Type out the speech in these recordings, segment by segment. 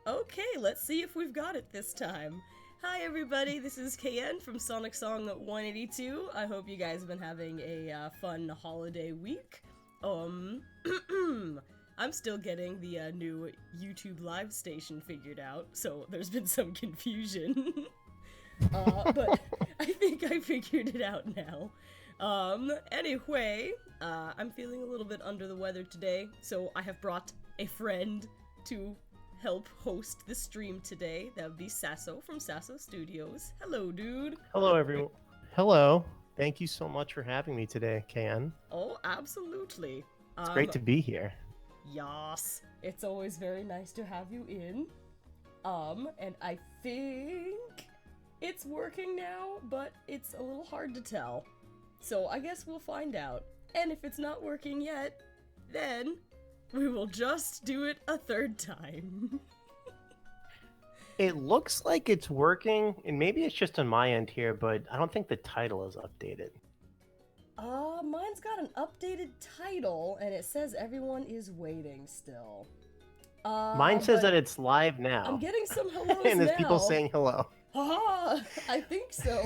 Okay, let's see if we've got it this time. Hi everybody, this is KN from Sonic Song 182. I hope you guys have been having a fun holiday week. I'm still getting the new YouTube live station figured out, so there's been some confusion. But I think I figured it out now. Anyway, I'm feeling a little bit under the weather today, so I have brought a friend to help host the stream today. That would be Sasso from Sasso Studios. Hello, dude. Hello, everyone. Hello. Thank you so much for having me today, Ken. Oh, absolutely. It's great to be here. Yas. It's always very nice to have you in. And I think it's working now, but it's a little hard to tell. So I guess we'll find out. And if it's not working yet, then we will just do it a third time. It looks like it's working, and maybe it's just on my end here, but I don't think the title is updated. Mine's got an updated title, and it says everyone is waiting still. Mine says that it's live now. I'm getting some hellos and there's now. people saying hello. Haha! I think so.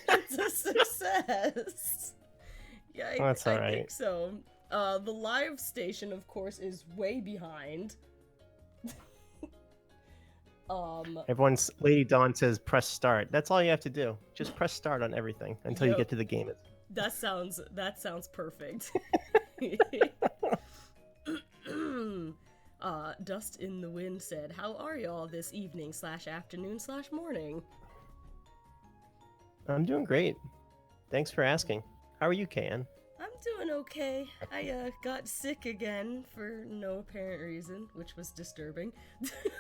It's a success. Yeah, That's all I right. think so. The live station, of course, is way behind. Everyone's Lady Dawn says press start. That's all you have to do. Just press start on everything until you get to the game. That sounds perfect. Dust in the Wind said, "How are y'all this evening / afternoon / morning?" I'm doing great. Thanks for asking. How are you, Kan? I'm doing okay. I got sick again for no apparent reason, which was disturbing.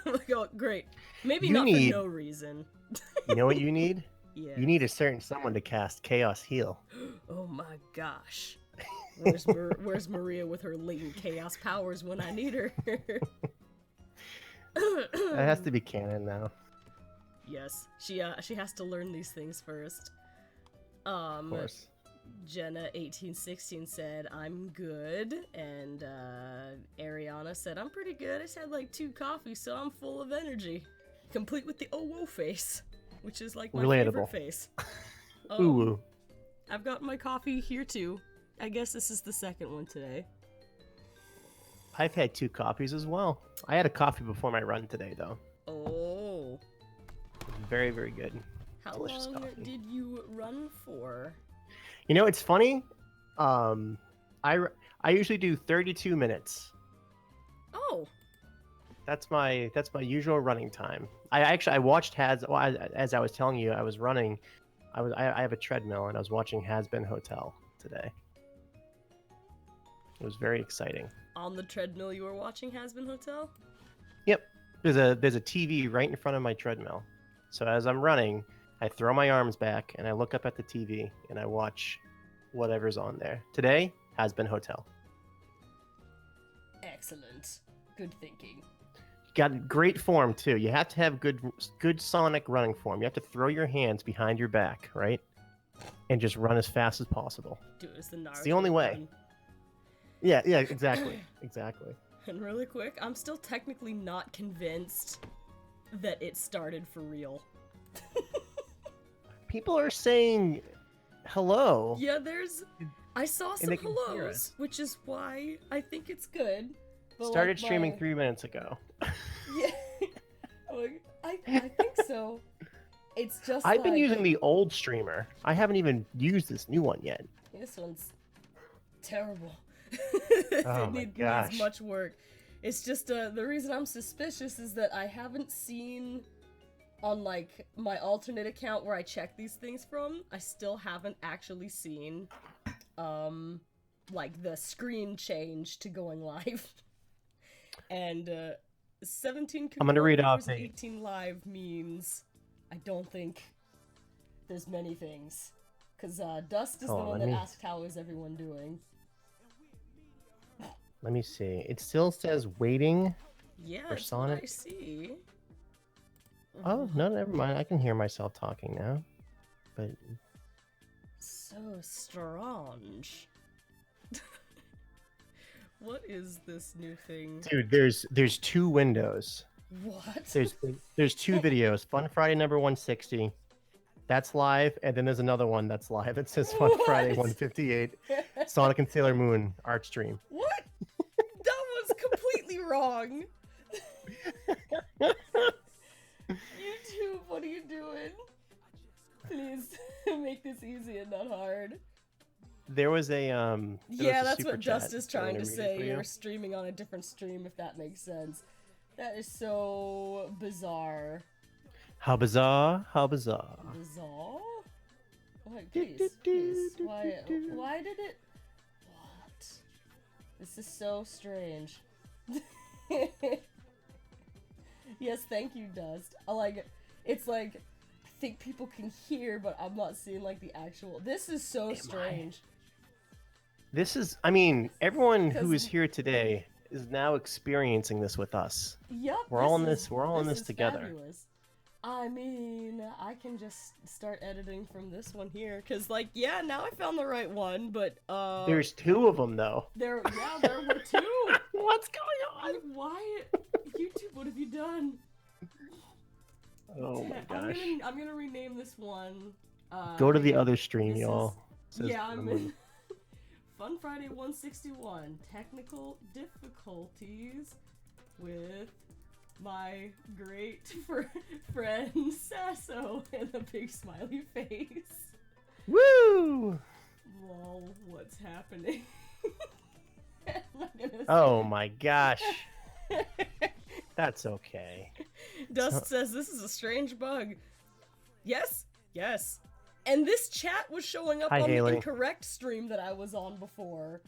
Oh, great. Maybe You not need- for no reason. You know what you need? Yeah. You need a certain someone to cast Chaos Heal. Oh my gosh. Where's Maria with her latent chaos powers when I need her? That has to be canon now. Yes, she has to learn these things first. Of course. Jenna1816 said, "I'm good," and Ariana said, "I'm pretty good. I just had like 2 coffees, so I'm full of energy." Complete with the oh whoa face, which is like my favorite face. Ooh. I've got my coffee here too. I guess this is the second one today. I've had 2 coffees as well. I had a coffee before my run today, though. Oh. It was very, very good. How Delicious long coffee. did you run for? You know, it's funny. I usually do 32 minutes. Oh. That's my usual running time. I watched as I was telling you I was running. I have a treadmill and I was watching Has Been Hotel today. It was very exciting. On the treadmill you were watching Has Been Hotel? Yep. There's a TV right in front of my treadmill. So as I'm running, I throw my arms back and I look up at the TV and I watch whatever's on there. Today Has Been Hotel. Excellent. Good thinking. Got great form too. You have to have good Sonic running form. You have to throw your hands behind your back, right? And just run as fast as possible. Do it as the Naruto It's the only way. run. Yeah, exactly. Exactly. And really quick, I'm still technically not convinced that it started for real. People are saying hello. Yeah, I saw some they can hear hellos, which is why I think it's good. But Started like streaming 3 minutes ago. Yeah, like, I think so. It's just I've been like, using the old streamer. I haven't even used this new one yet. This one's terrible. Oh It my needs gosh. much work. It's just the reason I'm suspicious is that I haven't seen on like my alternate account where I check these things from. I still haven't actually seen like the screen change to going live. And 17 I'm gonna read hours off and a- 18 live means I don't think there's many things. Because Dust is the Oh, one let that me- asked how is everyone doing. Let me see. It still says waiting. Yeah, For that's what I Sonic? see. Oh, no, never mind. I can hear myself talking now. But So strange. What is this new thing? dude, there's 2 windows. What? There's two videos. Fun Friday number 160. That's live, and then there's another one that's live. It says Fun Friday 158. Sonic and Sailor Moon art stream. What? That was completely wrong. YouTube, what are you doing? Please make this easy and not hard. There was a yeah, that's what chat. Just is trying to say. You're streaming on a different stream, if that makes sense. That is so bizarre. How bizarre! How bizarre! Bizarre? Wait, please. Why did it? What? This is so strange. Yes, thank you, Dust. It's like, I think people can hear, but I'm not seeing like the actual. This is so strange. This is, I mean, everyone who is here today is now experiencing this with us. Yep. We're all in this. We're all in this together. Fabulous. I mean, I can just start editing from this one here, cause like, yeah, now I found the right one, but there's two of them though. There were two. What's going on? Why, YouTube? What have you done? Oh my gosh! I'm gonna rename this one. Go to the other stream, y'all. Yeah, I'm in. Fun Friday 161. Technical difficulties with my great friend Sasso and a big smiley face. Woo! Lol, what's happening? Oh my gosh. That's okay. Dust says this is a strange bug. Yes? Yes. And this chat was showing up on Haley. the incorrect stream that I was on before.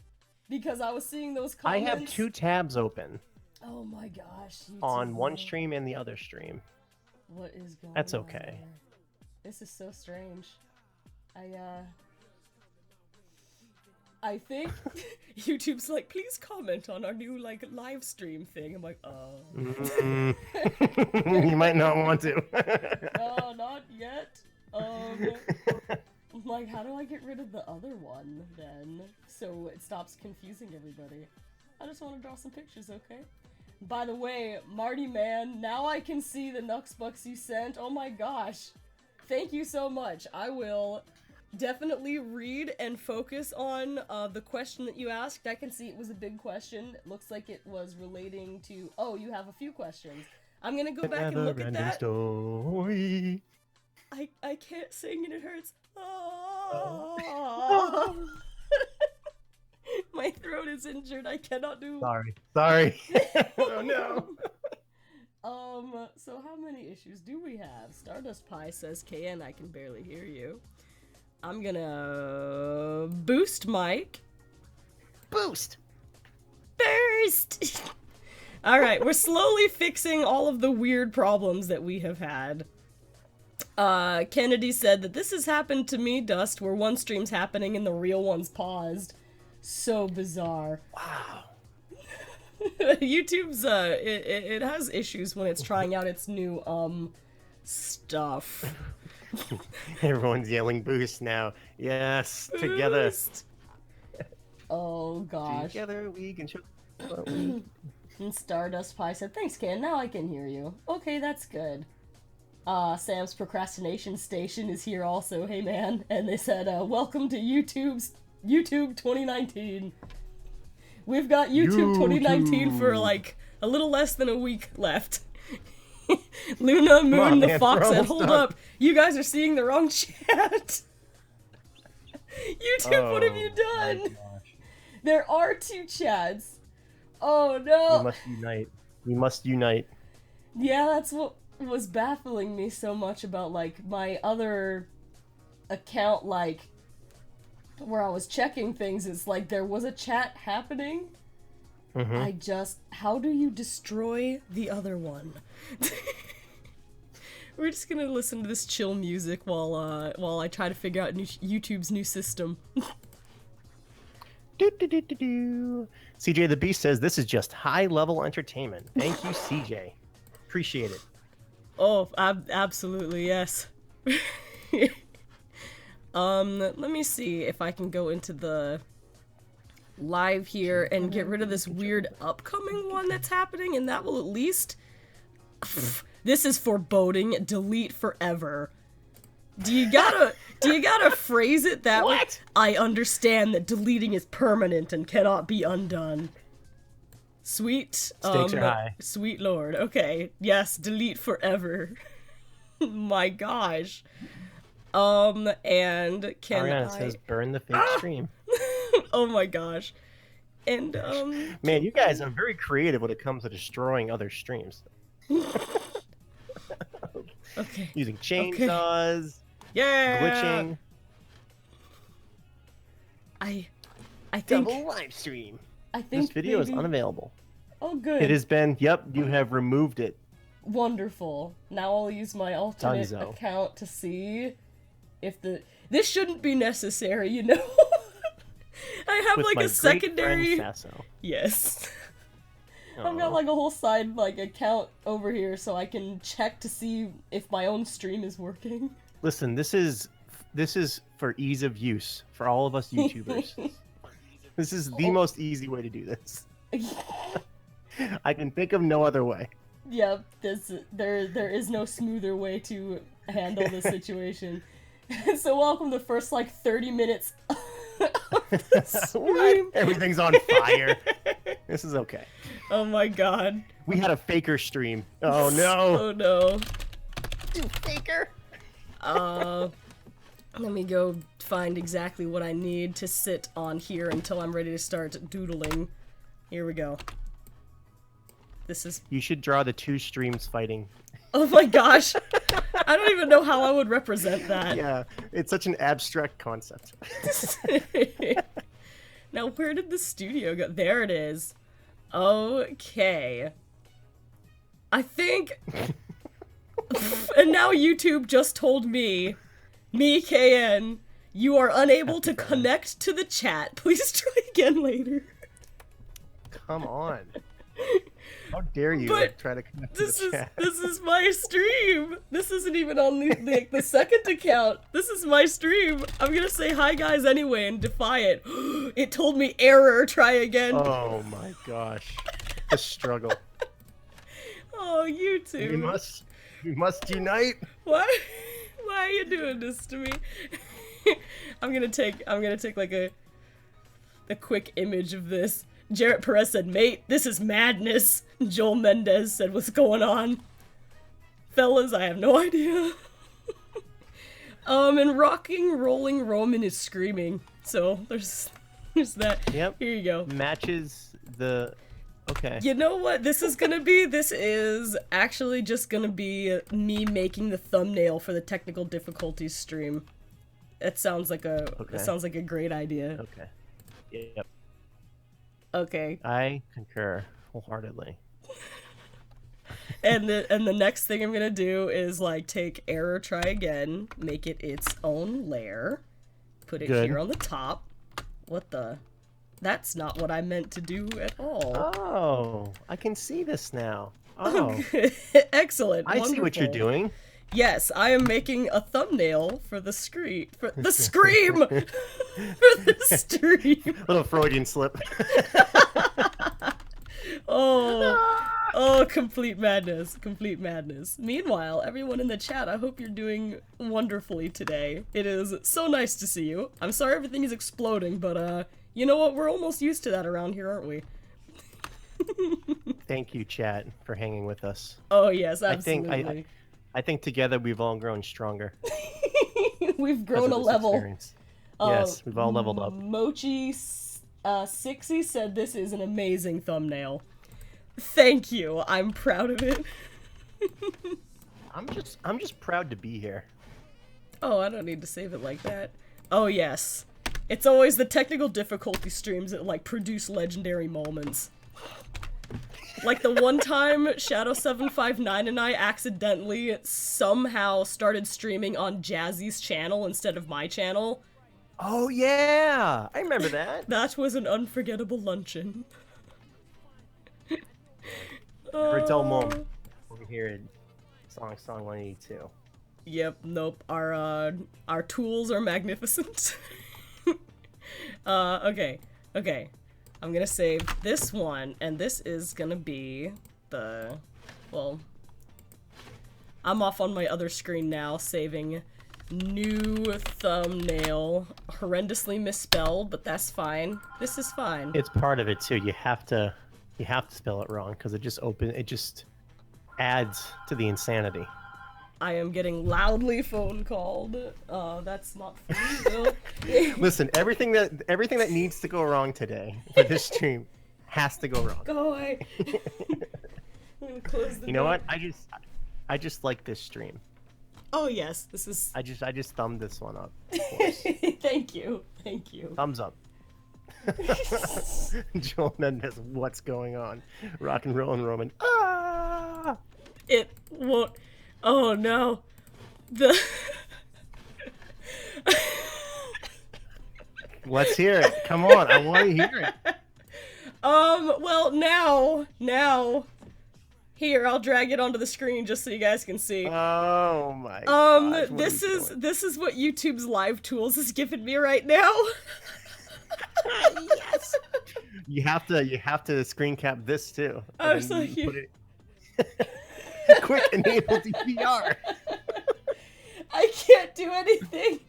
Because I was seeing those comments. I have two tabs open. Oh my gosh. On one stream and the other stream. What is going on? That's okay. There? This is so strange. I think YouTube's like, please comment on our new like live stream thing. I'm like, You might not want to. No, not yet. Like, how do I get rid of the other one then, so it stops confusing everybody? I just want to draw some pictures, okay? By the way, Marty man, now I can see the Nux Bucks you sent. Oh my gosh. Thank you so much. I will definitely read and focus on the question that you asked. I can see it was a big question. It looks like it was relating to... Oh, you have a few questions. I'm gonna go back and look at that. Story. I can't sing and it hurts. Oh. My throat is injured. I cannot do... Sorry. Oh no. So how many issues do we have? Stardust Pie says, KN, I can barely hear you. I'm gonna boost Mike. Boost! Burst! Alright, we're slowly fixing all of the weird problems that we have had. Kennedy said that this has happened to me, Dust, where one stream's happening and the real one's paused. So bizarre. Wow. YouTube's, it has issues when it's trying out its new, stuff. Everyone's yelling boost now. Yes, together. Boost. Oh gosh. Together we can show. And Stardust Pie said, thanks, Ken, now I can hear you. Okay, that's good. Sam's Procrastination Station is here also, hey man. And they said, welcome to YouTube 2019. We've got YouTube 2019 for like a little less than a week left. Luna Moon the Fox said, hold up, you guys are seeing the wrong chat. YouTube, what have you done? There are two chats. Oh no. We must unite. We must unite. Yeah, that's what was baffling me so much about like my other account, like where I was checking things. It's like there was a chat happening. How do you destroy the other one? We're just gonna listen to this chill music while I try to figure out YouTube's new system. CJ the Beast says this is just high-level entertainment. Thank you, CJ. Appreciate it. Oh, absolutely, yes. Let me see if I can go into the live here and get rid of this weird upcoming one that's happening, and that will at least This is foreboding. Delete forever. Do you gotta phrase it that way? I understand that deleting is permanent and cannot be undone. Sweet, Stakes are high. Sweet lord. Okay, yes, delete forever. My gosh. And can Ariana I... says burn the fake stream. Oh my gosh. And, Man, you guys are very creative when it comes to destroying other streams. Okay. Using chainsaws. Yeah! Glitching. I think... Double live stream. I think this video is maybe... unavailable. Oh, good. It has been, yep, you have removed it. Wonderful. Now I'll use my alternate Dunzo. account to see if the... This shouldn't be necessary, you know? I have With like my a secondary... great friend Sasso. Yes. Aww. I've got like a whole side like account over here so I can check to see if my own stream is working. Listen, this is for ease of use for all of us YouTubers. This is the most easy way to do this. I can think of no other way. Yep, there is no smoother way to handle this situation. So welcome to the first like 30 minutes of the stream. Everything's on fire. This is okay. Oh my god. We had a faker stream. Oh no. Oh no. You faker. Let me go find exactly what I need to sit on here until I'm ready to start doodling. Here we go. This is... You should draw the two streams fighting. Oh my gosh! I don't even know how I would represent that. Yeah, it's such an abstract concept. Now, where did the studio go? There it is. Okay. I think... And now YouTube just told me, KN, you are unable to connect to the chat. Please try again later. Come on. How dare you try to connect to the chat? This is my stream. This isn't even on the second account. This is my stream. I'm gonna say hi guys anyway and defy it. It told me error, try again. Oh my gosh. The struggle. Oh, YouTube. We must unite. Why are you doing this to me? I'm gonna take like a quick image of this. Jarrett Perez said, "Mate, this is madness." Joel Mendez said, "What's going on?" Fellas, I have no idea. And Rocking Rolling Roman is screaming. So there's that. Yep. Here you go. Matches the... Okay. You know what this is gonna be? This is actually just gonna be me making the thumbnail for the technical difficulties stream. It sounds like a great idea. Okay. Yep. Okay. I concur wholeheartedly. And the next thing I'm gonna do is like take error try again, make it its own layer, put it here on the top. What the? That's not what I meant to do at all. Oh, I can see this now. Oh, excellent. I see what you're doing. Yes, I am making a thumbnail for the scream. For the scream! For the stream. Little Freudian slip. Oh, complete madness. Complete madness. Meanwhile, everyone in the chat, I hope you're doing wonderfully today. It is so nice to see you. I'm sorry everything is exploding, but, you know what? We're almost used to that around here, aren't we? Thank you, chat, for hanging with us. Oh, yes, absolutely. I think together we've all grown stronger. We've grown a level. Yes, we've all leveled up. Mochi 60 said this is an amazing thumbnail. Thank you. I'm proud of it. I'm just proud to be here. Oh, I don't need to save it like that. Oh yes. It's always the technical difficulty streams that like produce legendary moments. Like the one time Shadow759 and I accidentally somehow started streaming on Jazzy's channel instead of my channel. Oh yeah, I remember that. That was an unforgettable luncheon. Tell Mom over here at Song 182. Yep, nope. Our tools are magnificent. Okay. I'm gonna save this one, and this is gonna be the, well, I'm off on my other screen now, saving new thumbnail. Horrendously misspelled, but that's fine. This is fine. It's part of it too. You have to spell it wrong because it just adds to the insanity. I am getting loudly phone called. That's not funny, Bill. Listen, everything that needs to go wrong today for this stream has to go wrong. Go away. I'm gonna close the You know door. what? I just like this stream. Oh yes, this is. I just thumbed this one up. Of course. Thank you. Thumbs up. Joel Mendez, what's going on? Rock and roll and Roman. Ah! It won't. Oh no. The. Let's hear it. Come on, I want to hear it. Well, now. Here, I'll drag it onto the screen just so you guys can see. Oh my gosh, this is what YouTube's live tools has given me right now. Yes. You have to screen cap this too. Oh, so you put it... Quick, enable DVR. I can't do anything.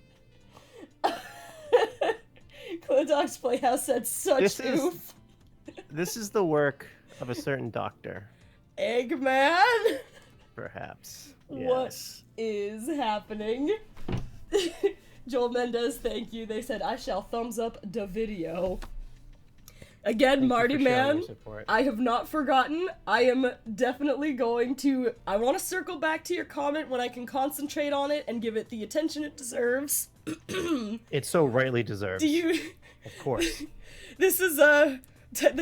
Clodog's Playhouse said such oof. This is the work of a certain doctor. Eggman? Perhaps. What Yes. is happening? Joel Mendez, thank you. They said, I shall thumbs up the video. Again, Thank Marty you for showing Man, your support. I have not forgotten. I am definitely going to... I want to circle back to your comment when I can concentrate on it and give it the attention it deserves. It's so rightly deserved. Do you... Of course. This is, the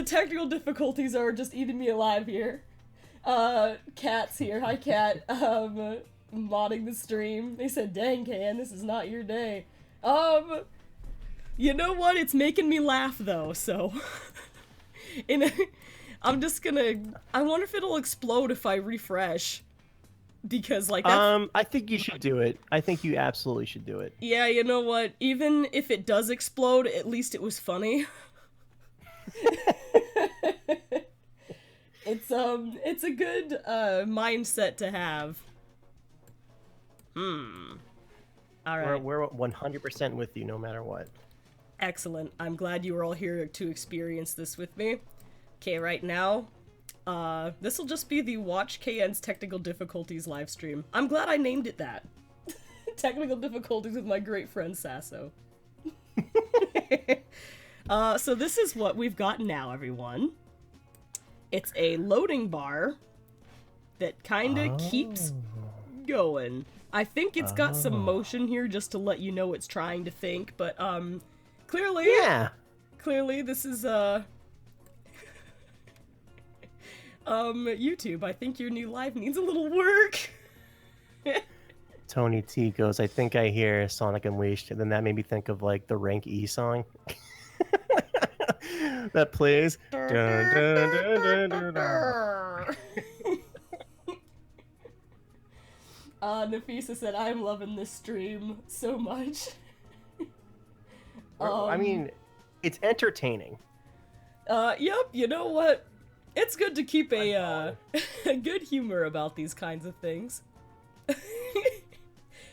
technical difficulties are just eating me alive here. Cat's here. Hi, Cat. Modding the stream. They said, dang, Can, this is not your day. You know what? It's making me laugh, though, so... I'm just gonna... I wonder if it'll explode if I refresh. Because, like, that's... I think you should do it. I think you absolutely should do it. Yeah, you know what? Even if it does explode, at least it was funny. It's a good, mindset to have. Alright. We're 100% with you no matter what. Excellent. I'm glad you were all here to experience this with me. Okay, right now, this will just be the Watch KN's Technical Difficulties live stream. I'm glad I named it that. Technical Difficulties with my great friend Sasso. So this is what we've got now, everyone. It's a loading bar that kinda keeps going. I think it's got some motion here just to let you know it's trying to think, but, clearly... Yeah! Clearly, this is, YouTube, I think your new live needs a little work. Tony T goes, I think I hear Sonic Unleashed, and then that made me think of, like, the Rank E song. That plays. Dun, dun, dun, dun, dun, dun. Nafisa said, I'm loving this stream so much. I mean, it's entertaining. Yep, you know what? It's good to keep a good humor about these kinds of things.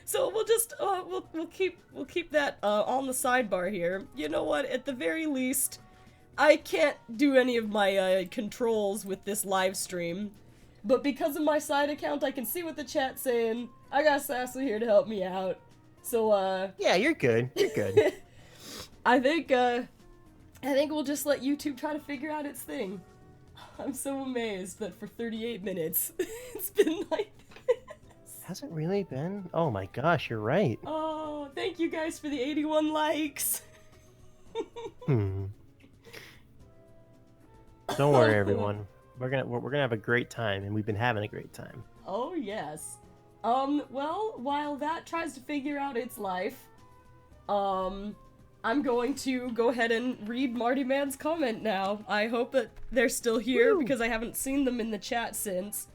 So we'll just, we'll keep that, on the sidebar here. You know what? At the very least, I can't do any of my, controls with this live stream. But because of my side account, I can see what the chat's saying. I got Sasso here to help me out. So, Yeah, you're good. You're good. I think we'll just let YouTube try to figure out its thing. I'm so amazed that for 38 minutes, it's been like this. Has it really been? Oh my gosh, you're right. Oh, thank you guys for the 81 likes. Don't worry, everyone. We're gonna have a great time, and we've been having a great time. Oh yes. Well, while that tries to figure out its life, I'm going to go ahead and read Marty Man's comment now. I hope that they're still here because I haven't seen them in the chat since.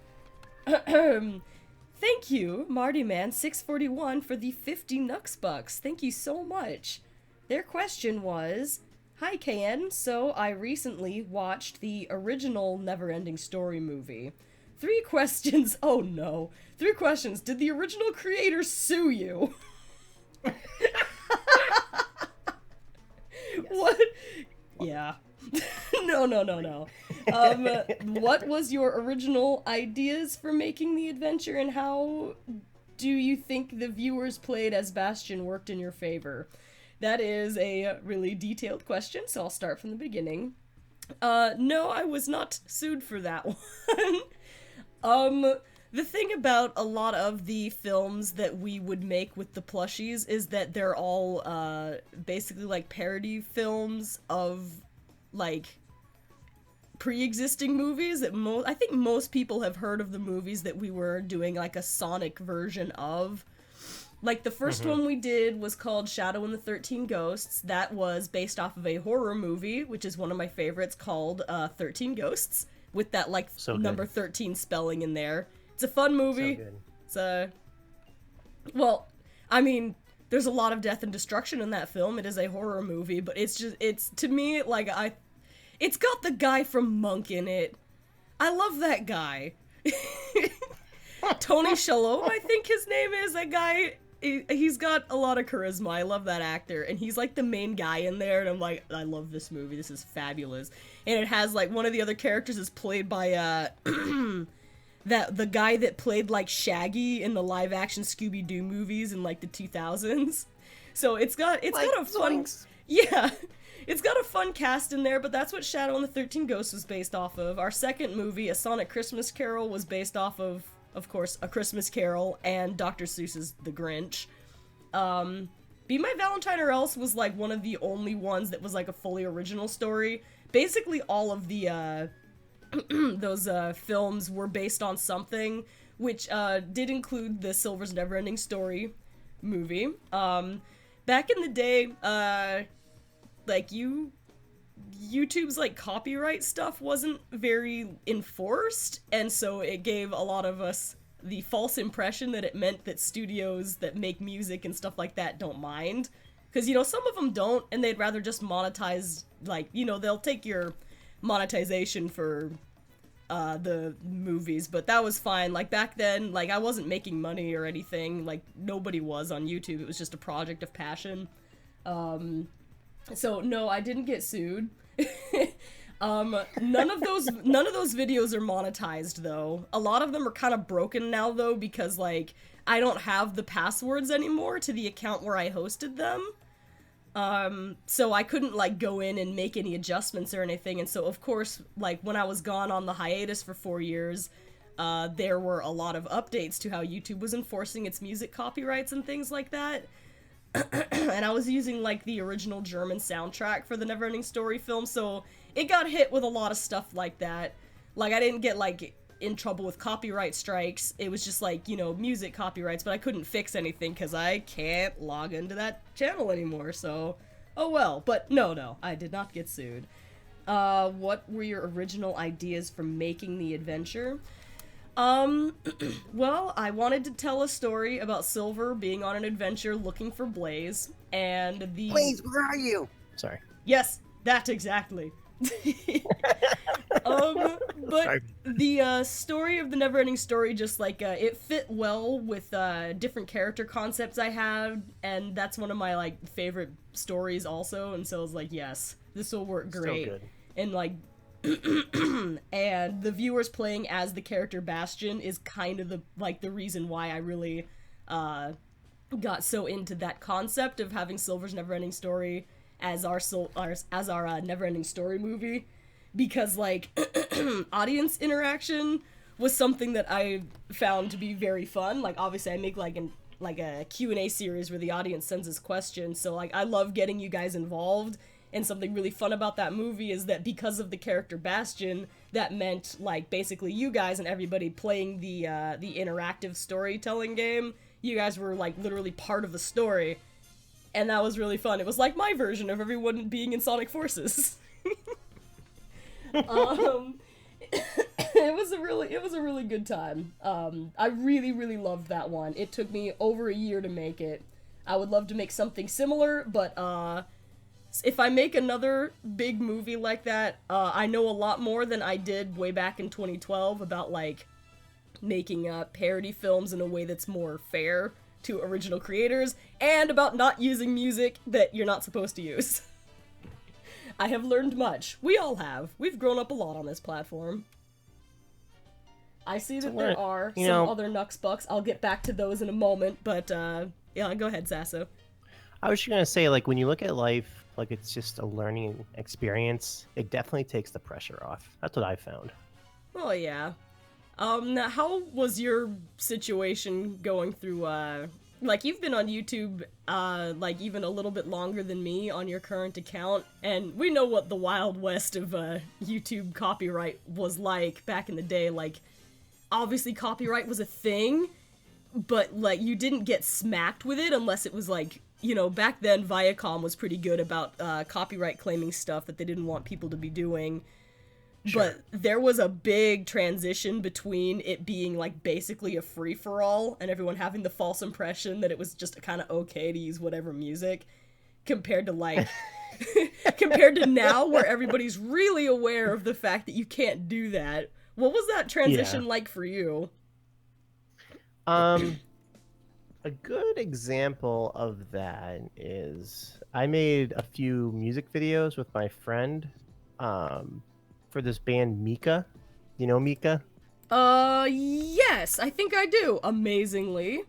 Thank you, Marty Man 641 for the 50 Nux bucks. Thank you so much. Their question was, hi KN, so I recently watched the original Neverending Story movie. 3 questions. Oh no. 3 questions. Did the original creator sue you? What? Yeah. No. What was your original ideas for making the adventure, and how do you think the viewers played as Bastion worked in your favor? That is a really detailed question, so I'll start from the beginning. No, I was not sued for that one. The thing about a lot of the films that we would make with the plushies is that they're all, basically, like, parody films of, like, pre-existing movies that I think most people have heard of the movies that we were doing, like, a Sonic version of. Like, the first one we did was called Shadow and the 13 Ghosts. That was based off of a horror movie, which is one of my favorites, called 13 Ghosts, with that, like, number 13 spelling in there. It's a fun movie. So good. Well, I mean, there's a lot of death and destruction in that film. It is a horror movie, but it's to me, like, it's got the guy from Monk in it. I love that guy. Tony Shalhoub, I think his name is. That guy, he's got a lot of charisma. I love that actor, and he's like the main guy in there, and I'm like, I love this movie. This is fabulous. And it has, like, one of the other characters is played by, the guy that played, like, Shaggy in the live-action Scooby-Doo movies in, like, the 2000s. So it's got a fun... Zoinks. Yeah, it's got a fun cast in there, but that's what Shadow and the 13 Ghosts was based off of. Our second movie, A Sonic Christmas Carol, was based off of course, A Christmas Carol and Dr. Seuss's The Grinch. Be My Valentine or Else was, like, one of the only ones that was, like, a fully original story. Basically, all of the, those films were based on something, which did include the Silver's Neverending Story movie. Back in the day, like, YouTube's, like, copyright stuff wasn't very enforced, and so it gave a lot of us the false impression that it meant that studios that make music and stuff like that don't mind. Because, you know, some of them don't, and they'd rather just monetize, like, you know, they'll take your monetization for the movies, but that was fine. Like, back then, like, I wasn't making money or anything. Like, nobody was on YouTube. It was just a project of passion. So, no, I didn't get sued. None of those videos are monetized, though. A lot of them are kind of broken now, though, because, like, I don't have the passwords anymore to the account where I hosted them. So I couldn't, like, go in and make any adjustments or anything, and so, of course, like, when I was gone on the hiatus for 4 years, there were a lot of updates to how YouTube was enforcing its music copyrights and things like that. And I was using, like, the original German soundtrack for the Neverending Story film, so it got hit with a lot of stuff like that. Like, I didn't get, like, in trouble with copyright strikes. It was just, like, you know, music copyrights, but I couldn't fix anything because I can't log into that channel anymore, so oh well. But no, I did not get sued. What were your original ideas for making the adventure? Well, I wanted to tell a story about Silver being on an adventure looking for Blaze, and the... Blaze, where are you? Sorry. Yes, that exactly. But the story of the Neverending Story just, like, it fit well with, different character concepts I had, and that's one of my, like, favorite stories also, and so I was like, yes, this will work great. So good. And, like, and the viewers playing as the character Bastion is kind of the reason why I really got so into that concept of having Silver's Neverending Story as our Neverending Story movie, because, like, audience interaction was something that I found to be very fun. Like, obviously I make like a Q&A series where the audience sends us questions, so, like, I love getting you guys involved. And something really fun about that movie is that because of the character Bastion, that meant, like, basically you guys and everybody playing the interactive storytelling game, you guys were, like, literally part of the story. And that was really fun. It was like my version of everyone being in Sonic Forces. It was a really good time. I really loved that one. It took me over a year to make it. I would love to make something similar, but, if I make another big movie like that, I know a lot more than I did way back in 2012 about, like, making parody films in a way that's more fair to original creators, and about not using music that you're not supposed to use. I have learned much. We all have. We've grown up a lot on this platform. I see that there are some other Nux Bucks. I'll get back to those in a moment, but yeah, go ahead, Sasso. I was just gonna say, like, when you look at life like it's just a learning experience, it definitely takes the pressure off. That's what I found. Oh yeah. How was your situation going through, like, you've been on YouTube, like, even a little bit longer than me on your current account, and we know what the Wild West of, YouTube copyright was like back in the day. Like, obviously copyright was a thing, but, like, you didn't get smacked with it unless it was, like, you know, back then Viacom was pretty good about, copyright claiming stuff that they didn't want people to be doing. Sure. But there was a big transition between it being, like, basically a free-for-all and everyone having the false impression that it was just kind of okay to use whatever music, compared to, like, compared to now where everybody's really aware of the fact that you can't do that. What was that transition like for you? A good example of that is I made a few music videos with my friend, for this band Mika. You know Mika? Yes, I think I do. Amazingly.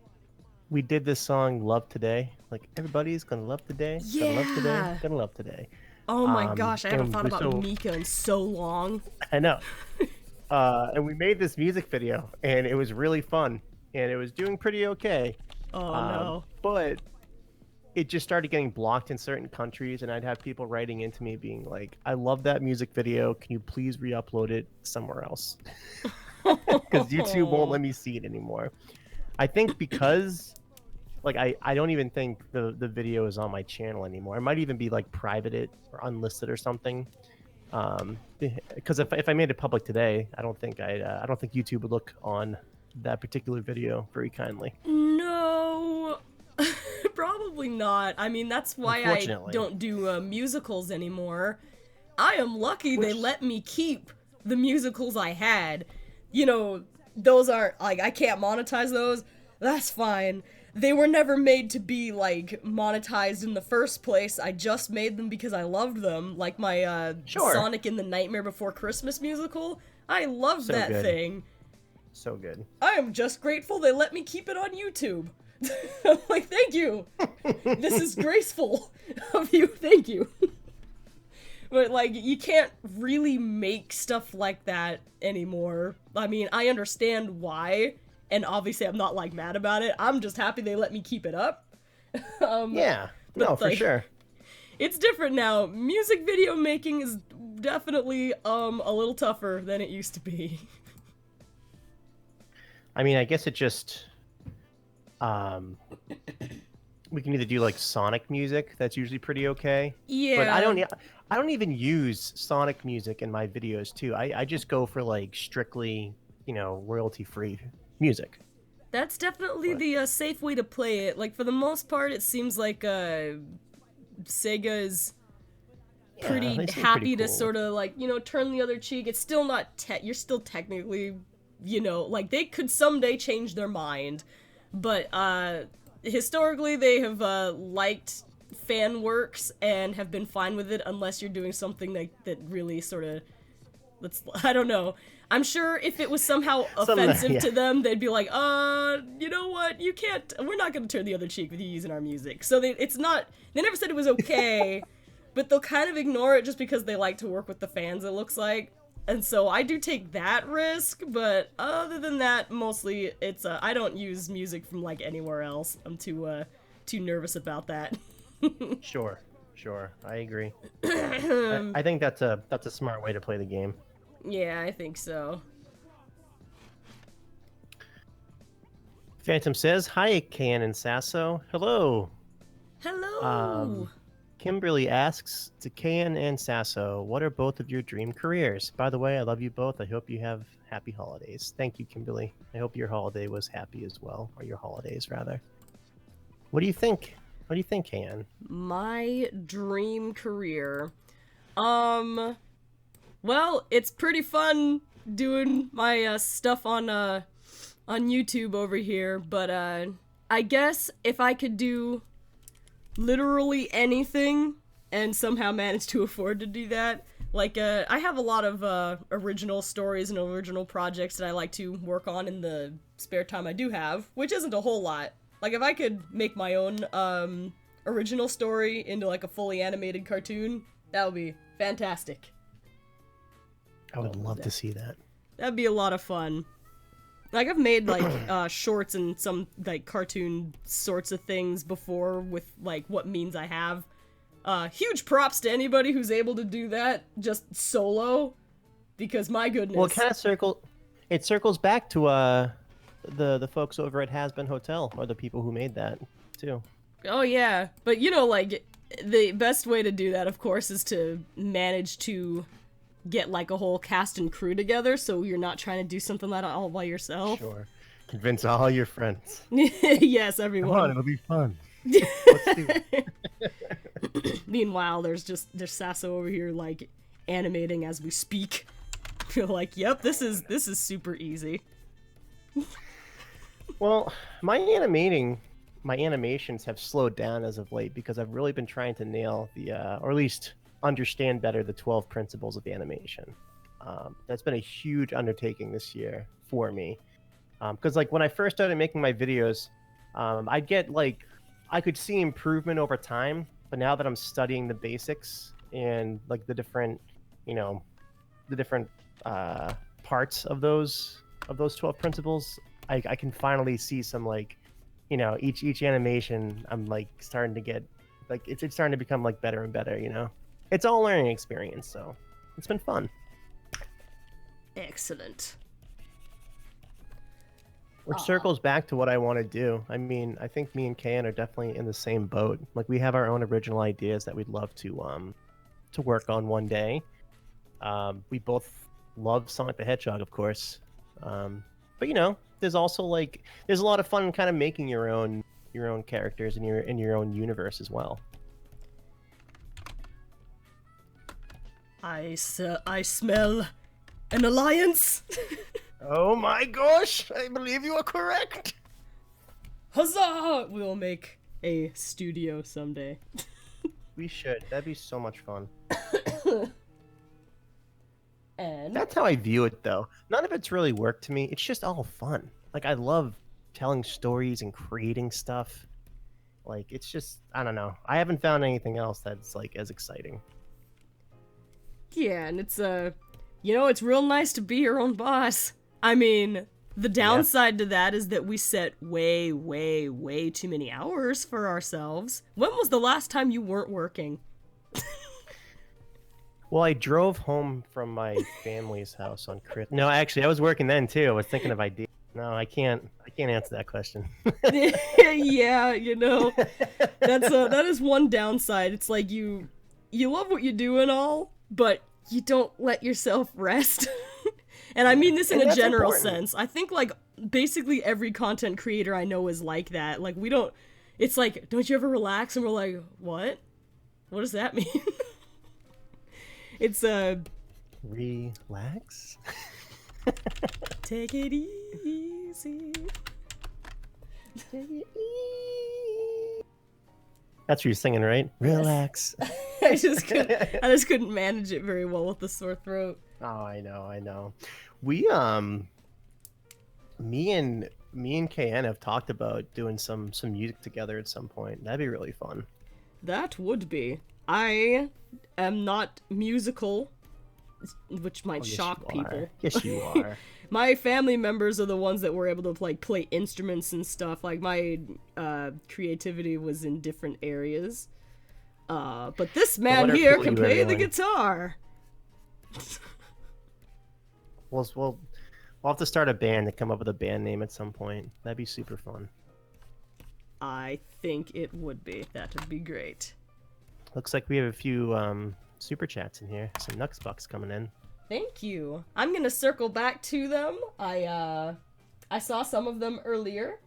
We did this song Love Today. Like, everybody's gonna love today. Yeah. Gonna love today. Gonna love today. Oh my gosh, I haven't thought about Mika in so long. I know. And we made this music video, and it was really fun, and it was doing pretty okay. Oh no. But it just started getting blocked in certain countries, and I'd have people writing into me being like, I love that music video. Can you please re-upload it somewhere else? Because YouTube won't let me see it anymore. I think because, like, I don't even think the video is on my channel anymore. It might even be, like, privated or unlisted or something. Because if I made it public today, I don't think YouTube would look on that particular video very kindly. No. Probably not. I mean, that's why I don't do musicals anymore. I am lucky they let me keep the musicals I had. You know, those aren't, like, I can't monetize those. That's fine. They were never made to be, like, monetized in the first place. I just made them because I loved them. Like my Sonic in the Nightmare Before Christmas musical. I loved that thing. So good. I am just grateful they let me keep it on YouTube. I'm like, thank you. This is graceful of you. Thank you. But, like, you can't really make stuff like that anymore. I mean, I understand why, and obviously I'm not, like, mad about it. I'm just happy they let me keep it up. Yeah, no, for sure. It's different now. Music video making is definitely a little tougher than it used to be. I mean, I guess it just we can either do, like, Sonic music. That's usually pretty okay. Yeah. But I don't even use Sonic music in my videos too. I just go for, like, strictly, you know, royalty-free music. That's definitely the safe way to play it. Like, for the most part, it seems like Sega is pretty happy to sort of, like, you know, turn the other cheek. It's still not you're still technically, you know, like, they could someday change their mind, but historically they have liked fan works and have been fine with it unless you're doing something that really sort of, I don't know. I'm sure if it was somehow offensive to them, they'd be like, you know what, you can't, we're not going to turn the other cheek with you using our music. So they never said it was okay, but they'll kind of ignore it just because they like to work with the fans, it looks like. And so I do take that risk, but other than that, mostly it's, I don't use music from, like, anywhere else. I'm too nervous about that. Sure, I agree. I think that's a smart way to play the game. Yeah, I think so. Phantom says, hi, Can and Sasso. Hello. Hello. Kimberly asks, to Can and Sasso, what are both of your dream careers? By the way, I love you both. I hope you have happy holidays. Thank you, Kimberly. I hope your holiday was happy as well, or your holidays, rather. What do you think? What do you think, Can? My dream career. Well, it's pretty fun doing my stuff on on YouTube over here, but I guess if I could do literally anything and somehow manage to afford to do that, like, I have a lot of original stories and original projects that I like to work on in the spare time I do have, which isn't a whole lot. Like, if I could make my own original story into like a fully animated cartoon, that would be fantastic. I would love to see that. That'd be a lot of fun. Like, I've made, like, shorts and some, like, cartoon sorts of things before with, like, what means I have. Huge props to anybody who's able to do that just solo, because my goodness. Well, it circles back to, the folks over at Has Been Hotel, or the people who made that, too. Oh, yeah. But, you know, like, the best way to do that, of course, is to manage to get like a whole cast and crew together, so you're not trying to do something like that all by yourself. Sure. Convince all your friends. Yes, everyone. Come on, it'll be fun. Let's do it. Meanwhile, there's Sasso over here like animating as we speak. Feel like, yep, this is super easy. Well, my animations have slowed down as of late because I've really been trying to nail or at least understand better the 12 principles of animation. That's been a huge undertaking this year for me. Because like when I first started making my videos, I'd get like, I could see improvement over time, but now that I'm studying the basics and like the different parts of those 12 principles, I can finally see some like, each animation I'm like starting to get, like it's starting to become like better and better, It's all learning experience, so it's been fun. Excellent. Which circles back to what I want to do. I mean, I think me and Kayan are definitely in the same boat. Like, we have our own original ideas that we'd love to work on one day. We both love Sonic the Hedgehog, of course. But there's also like there's a lot of fun kind of making your own characters in your own universe as well. I smell an alliance. Oh my gosh, I believe you are correct. Huzzah! We'll make a studio someday. We should. That'd be so much fun. And that's how I view it, though. None of it's really work to me. It's just all fun. Like, I love telling stories and creating stuff. Like, it's just, I don't know. I haven't found anything else that's like as exciting. Yeah, and it's it's real nice to be your own boss. I mean, the downside to that is that we set way, way, way too many hours for ourselves. When was the last time you weren't working? Well, I drove home from my family's house on Christmas. No, actually, I was working then too. I was thinking of ideas. No, I can't answer that question. Yeah, that is one downside. It's like you love what you do and all, but you don't let yourself rest. And I mean this in a general sense. I think like basically every content creator I know is like that. Like it's like, don't you ever relax? And we're like, what? What does that mean? It's relax. Take it easy. Take it easy. That's what you're singing, right? Relax. I just couldn't manage it very well with the sore throat. Oh, I know. We me and KN have talked about doing some music together at some point. That'd be really fun. That would be. I am not musical, which might shock people. Yes, you are. My family members are the ones that were able to like play instruments and stuff. Like my creativity was in different areas. But this man here can play the guitar. We'll have to start a band and come up with a band name at some point. That'd be super fun. I think it would be. That would be great. Looks like we have a few super chats in here. Some Nux Bucks coming in. Thank you. I'm gonna circle back to them. I saw some of them earlier.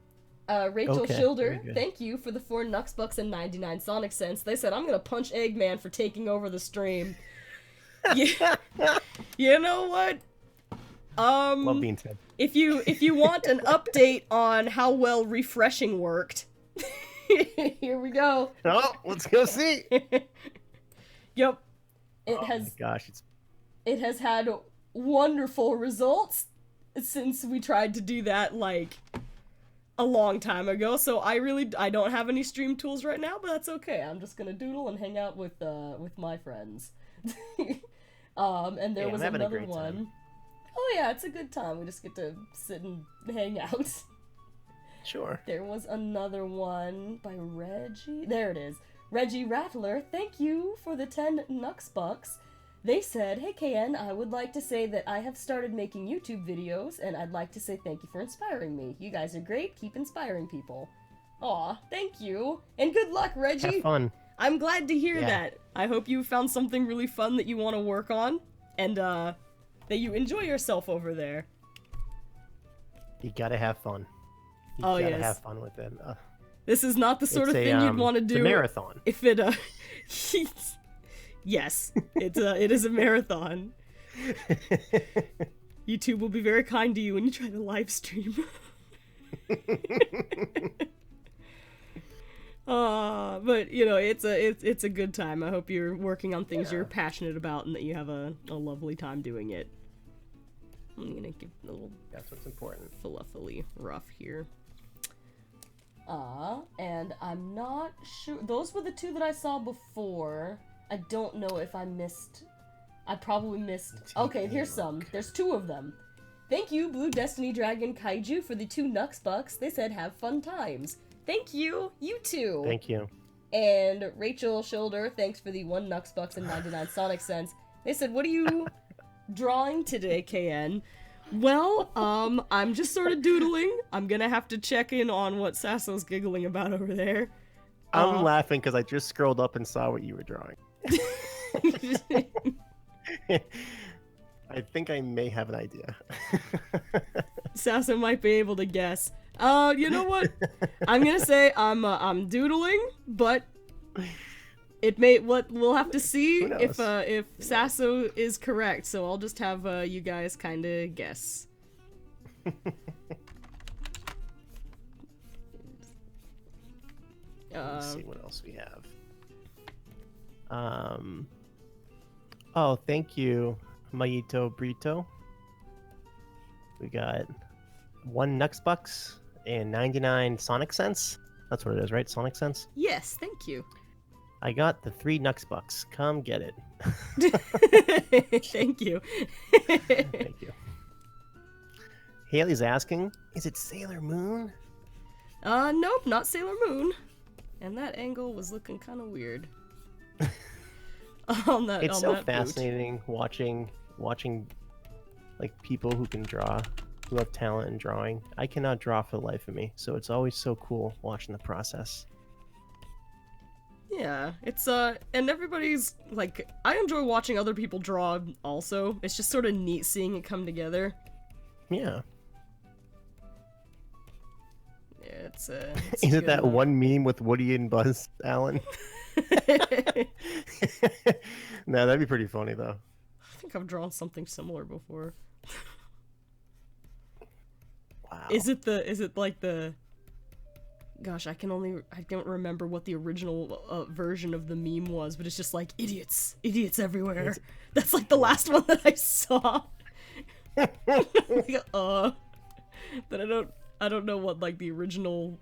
Rachel Schilder, thank you for the 4 Nux Bucks and 99 Sonic Cents. They said I'm gonna punch Eggman for taking over the stream. Yeah. You know what? Love being Ted. If you want an update on how well refreshing worked, here we go. Oh, let's go see. Yep. Oh my gosh, it has had wonderful results since we tried to do that like a long time ago. So I don't have any stream tools right now, but that's okay. I'm just gonna doodle and hang out with my friends. And there was another one. Time. Oh yeah, it's a good time. We just get to sit and hang out. Sure. There was another one by Reggie. There it is. Reggie Rattler, thank you for the 10 Nux Bucks. They said, hey KN, I would like to say that I have started making YouTube videos, and I'd like to say thank you for inspiring me. You guys are great. Keep inspiring people. Aw, thank you. And good luck, Reggie. Have fun. I'm glad to hear that. I hope you found something really fun that you want to work on, and that you enjoy yourself over there. You gotta have fun. You gotta have fun with it. This is not the sort of thing you'd want to do. It's a marathon. If it, yes, it is a marathon. YouTube will be very kind to you when you try to live stream. But you know, it's a good time. I hope you're working on things you're passionate about and that you have a lovely time doing it. I'm gonna give a little. That's what's important. Fluffily rough here. And I'm not sure. Those were the two that I saw before. I don't know if I missed. I probably missed. Okay, here's some. There's two of them. Thank you, Blue Destiny Dragon Kaiju, for the 2 Nux Bucks. They said have fun times. Thank you. You too. Thank you. And Rachel Shoulder, thanks for the 1 Nux Bucks and 99 Sonic Sense. They said, what are you drawing today, KN? Well, I'm just sort of doodling. I'm gonna have to check in on what Sasso's giggling about over there. I'm laughing because I just scrolled up and saw what you were drawing. I think I may have an idea. Sasso might be able to guess. You know what? I'm gonna say I'm doodling, but we'll have to see if Sasso is correct. So I'll just have you guys kind of guess. Let's see what else we have. Oh, thank you, Mayito Brito. We got 1 Nux Bucks and 99 Sonic Sense. That's what it is, right? Sonic Sense? Yes, thank you. I got the 3 Nux Bucks. Come get it. Thank you. Thank you. Haley's asking, is it Sailor Moon? Nope, not Sailor Moon. And that angle was looking kind of weird. It's so fascinating watching like people who can draw, who have talent in drawing. I cannot draw for the life of me, so it's always so cool watching the process. Yeah, it's and everybody's like, I enjoy watching other people draw also. It's just sort of neat seeing it come together. Yeah. It's Is it that one meme with Woody and Buzz Allen? No, that'd be pretty funny though. I think I've drawn something similar before. Wow. Is it like the? Gosh, I don't remember what the original version of the meme was, but it's just like idiots everywhere. That's like the last one that I saw. But I don't know what like the original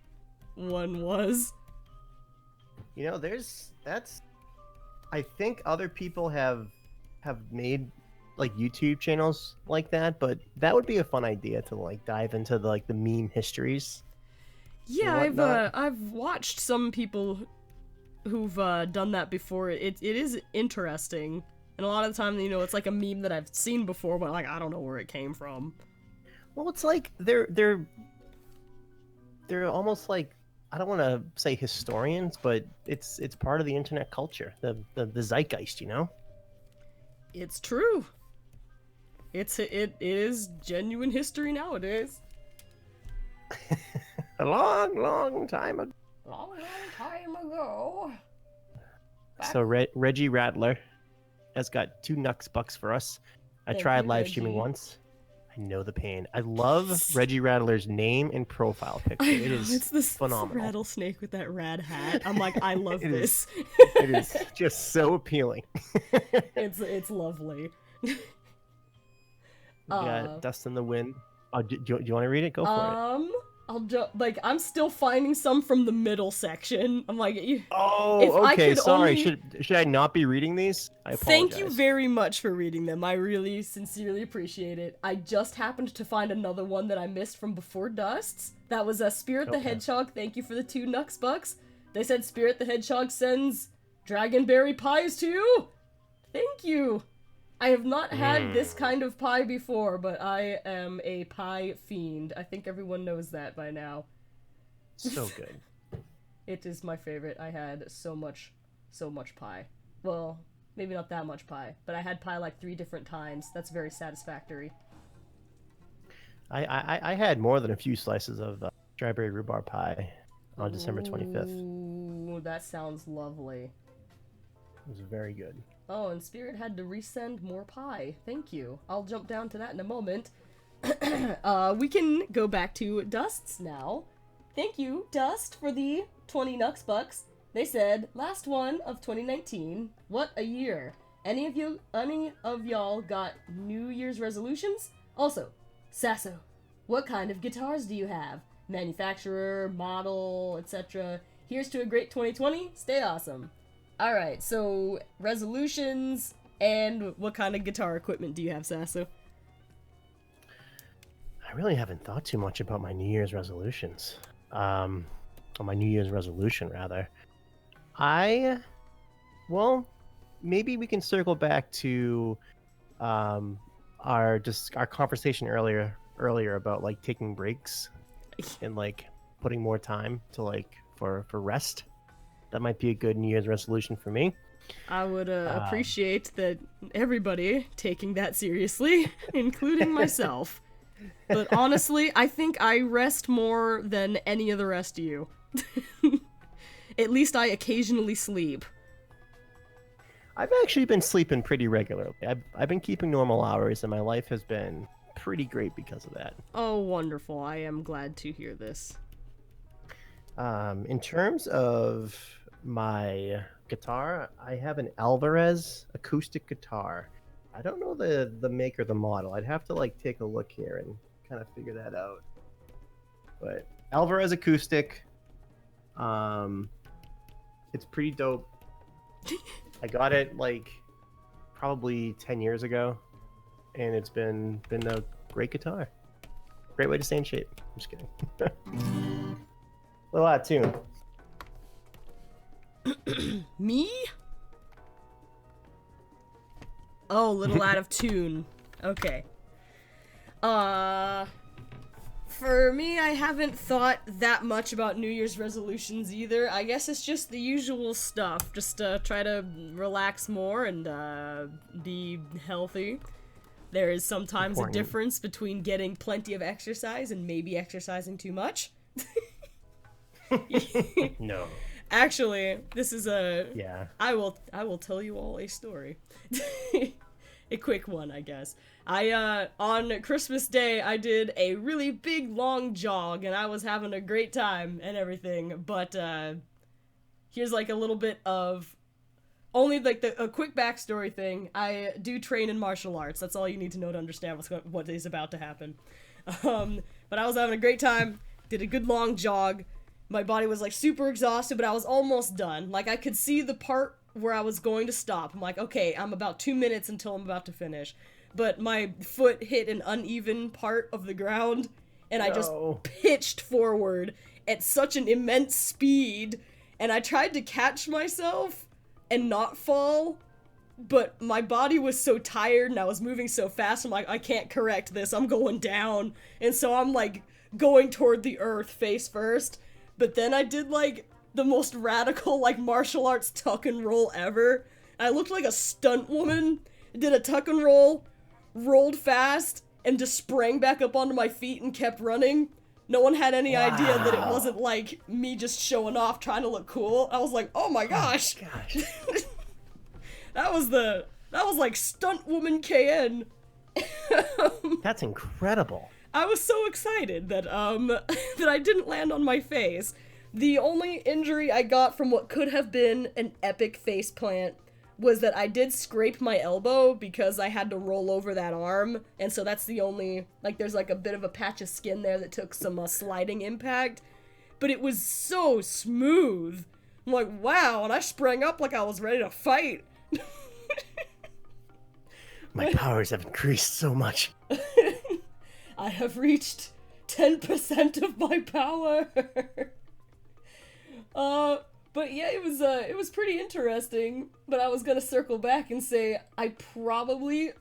one was. You know, I think other people have made like YouTube channels like that, but that would be a fun idea to like dive into the meme histories. Yeah, I've watched some people who've done that before. It is interesting, and a lot of the time, you know, it's like a meme that I've seen before, but like I don't know where it came from. Well, it's like they're almost like, I don't want to say historians, but it's part of the internet culture, the zeitgeist, you know. It's true. It is genuine history nowadays. A long time ago. Long time ago. So Reggie Rattler has got 2 Nux Bucks for us. I tried live streaming once. I I know the pain. I love Reggie Rattler's name and profile picture. I It know, is it's this phenomenal. rattlesnake with that rad hat. I'm like, I love It this. It is just so appealing. It's lovely. Yeah, Dust in the Wind. Oh, do you want to read it? Go for it. I'm still finding some from the middle section. I'm like, Oh, if I okay. could Sorry. only- Should I not be reading these? I apologize. Thank you very much for reading them. I really sincerely appreciate it. I just happened to find another one that I missed from before Dusts. That was a Spirit the Hedgehog. Thank you for the 2 Nux bucks. They said Spirit the Hedgehog sends dragonberry pies to you. Thank you. I have not had this kind of pie before, but I am a pie fiend. I think everyone knows that by now. So good. It is my favorite. I had so much pie. Well, maybe not that much pie, but I had pie like 3 different times. That's very satisfactory. I had more than a few slices of strawberry rhubarb pie on December 25th. Ooh, that sounds lovely. It was very good. Oh, and Spirit had to resend more pie. Thank you. I'll jump down to that in a moment. We can go back to Dust's now. Thank you, Dust, for the 20 Nux bucks. They said, last one of 2019. What a year. Any of y'all got New Year's resolutions? Also, Sasso, what kind of guitars do you have? Manufacturer, model, etc. Here's to a great 2020. Stay awesome. Alright, so resolutions and what kind of guitar equipment do you have, Sasso? I really haven't thought too much about my New Year's resolutions. Or my New Year's resolution, rather. Well, maybe we can circle back to our conversation earlier about like taking breaks and like putting more time to like for rest. That might be a good New Year's resolution for me. I would appreciate that everybody taking that seriously, including myself. But honestly, I think I rest more than any of the rest of you. At least I occasionally sleep. I've actually been sleeping pretty regularly. I've been keeping normal hours, and my life has been pretty great because of that. Oh, wonderful. I am glad to hear this. In terms of my guitar, I have an Alvarez acoustic guitar. I don't know the make or the model. I'd have to like take a look here and kind of figure that out. But Alvarez acoustic, it's pretty dope. I got it like probably 10 years ago, and it's been a great guitar. Great way to stay in shape. I'm just kidding. Little out of tune. Me? Oh, little out of tune. Okay. For me, I haven't thought that much about New Year's resolutions either. I guess it's just the usual stuff. Just try to relax more and be healthy. There is sometimes a difference between getting plenty of exercise and maybe exercising too much. No. Actually, this is Yeah. I will tell you all a story. A quick one, I guess. On Christmas Day, I did a really big, long jog, and I was having a great time and everything, but, here's, like, a little bit of... Only, like, a quick backstory thing. I do train in martial arts. That's all you need to know to understand what is about to happen. But I was having a great time, did a good long jog. My body was, like, super exhausted, but I was almost done. Like, I could see the part where I was going to stop. I'm like, okay, I'm about 2 minutes until I'm about to finish. But my foot hit an uneven part of the ground, and I just pitched forward at such an immense speed, and I tried to catch myself and not fall, but my body was so tired and I was moving so fast, I'm like, I can't correct this, I'm going down. And so I'm, like, going toward the earth face first, but then I did, like, the most radical, like, martial arts tuck and roll ever. I looked like a stunt woman, did a tuck and roll, rolled fast, and just sprang back up onto my feet and kept running. No one had any idea that it wasn't, like, me just showing off, trying to look cool. I was like, oh my gosh! Oh my gosh. That was like stunt woman KN. That's incredible. I was so excited that that I didn't land on my face. The only injury I got from what could have been an epic face plant was that I did scrape my elbow because I had to roll over that arm, and so that's the only, like, there's like a bit of a patch of skin there that took some sliding impact, but it was so smooth. I'm like, wow, and I sprang up like I was ready to fight. My powers have increased so much. I have reached 10% of my power. But yeah, it was pretty interesting, but I was gonna circle back and say I probably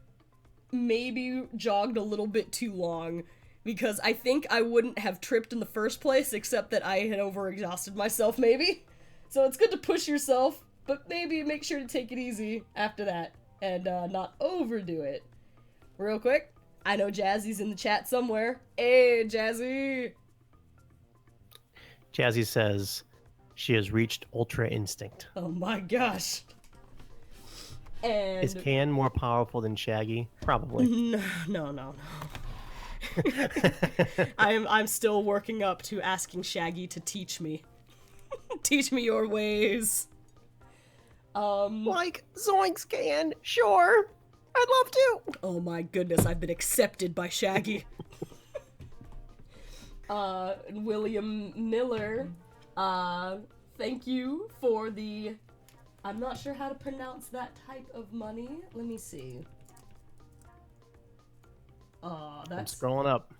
maybe jogged a little bit too long, because I think I wouldn't have tripped in the first place except that I had overexhausted myself maybe. So it's good to push yourself, but maybe make sure to take it easy after that and not overdo it. Real quick, I know Jazzy's in the chat somewhere. Hey, Jazzy! Jazzy says she has reached Ultra Instinct. Oh my gosh. And is Can more powerful than Shaggy? Probably. No. I'm still working up to asking Shaggy to teach me. Teach me your ways. Like, zoinks, Can. Sure. I'd love to. Oh my goodness, I've been accepted by Shaggy. William Miller, thank you for the, I'm not sure how to pronounce that type of money. Let me see. That's... I'm scrolling up.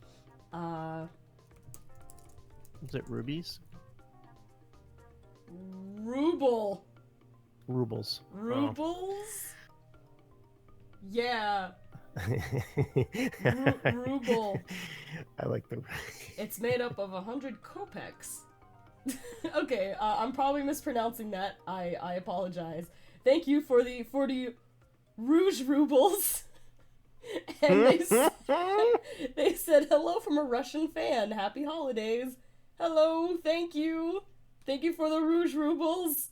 Is it rubies? Ruble. Rubles. Rubles? Oh. Yeah. Ruble. I like the... It's made up of 100 kopecks. Okay, I'm probably mispronouncing that. I apologize. Thank you for the Rouge Rubles. And they said hello from a Russian fan. Happy holidays. Hello, thank you. Thank you for the Rouge Rubles.